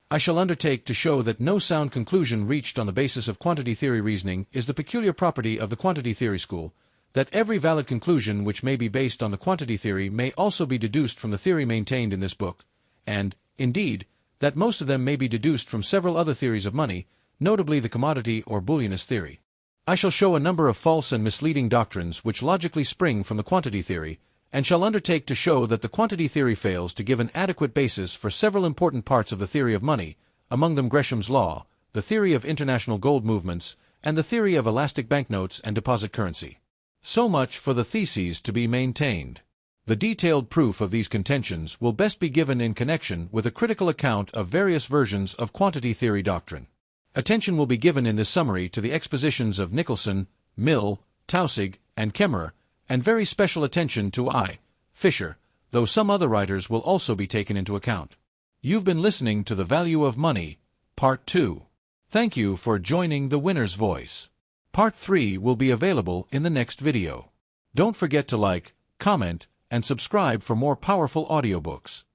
I shall undertake to show that no sound conclusion reached on the basis of quantity theory reasoning is the peculiar property of the quantity theory school, that every valid conclusion which may be based on the quantity theory may also be deduced from the theory maintained in this book, and, indeed, that most of them may be deduced from several other theories of money, notably the commodity or bullionist theory. I shall show a number of false and misleading doctrines which logically spring from the quantity theory, and shall undertake to show that the quantity theory fails to give an adequate basis for several important parts of the theory of money, among them Gresham's law, the theory of international gold movements, and the theory of elastic banknotes and deposit currency. So much for the theses to be maintained. The detailed proof of these contentions will best be given in connection with a critical account of various versions of quantity theory doctrine. Attention will be given in this summary to the expositions of Nicholson, Mill, Taussig, and Kemmerer, and very special attention to Fisher, though some other writers will also be taken into account. You've been listening to The Value of Money, Part 2. Thank you for joining The Winner's Voice. Part 3 will be available in the next video. Don't forget to like, comment, and subscribe for more powerful audiobooks.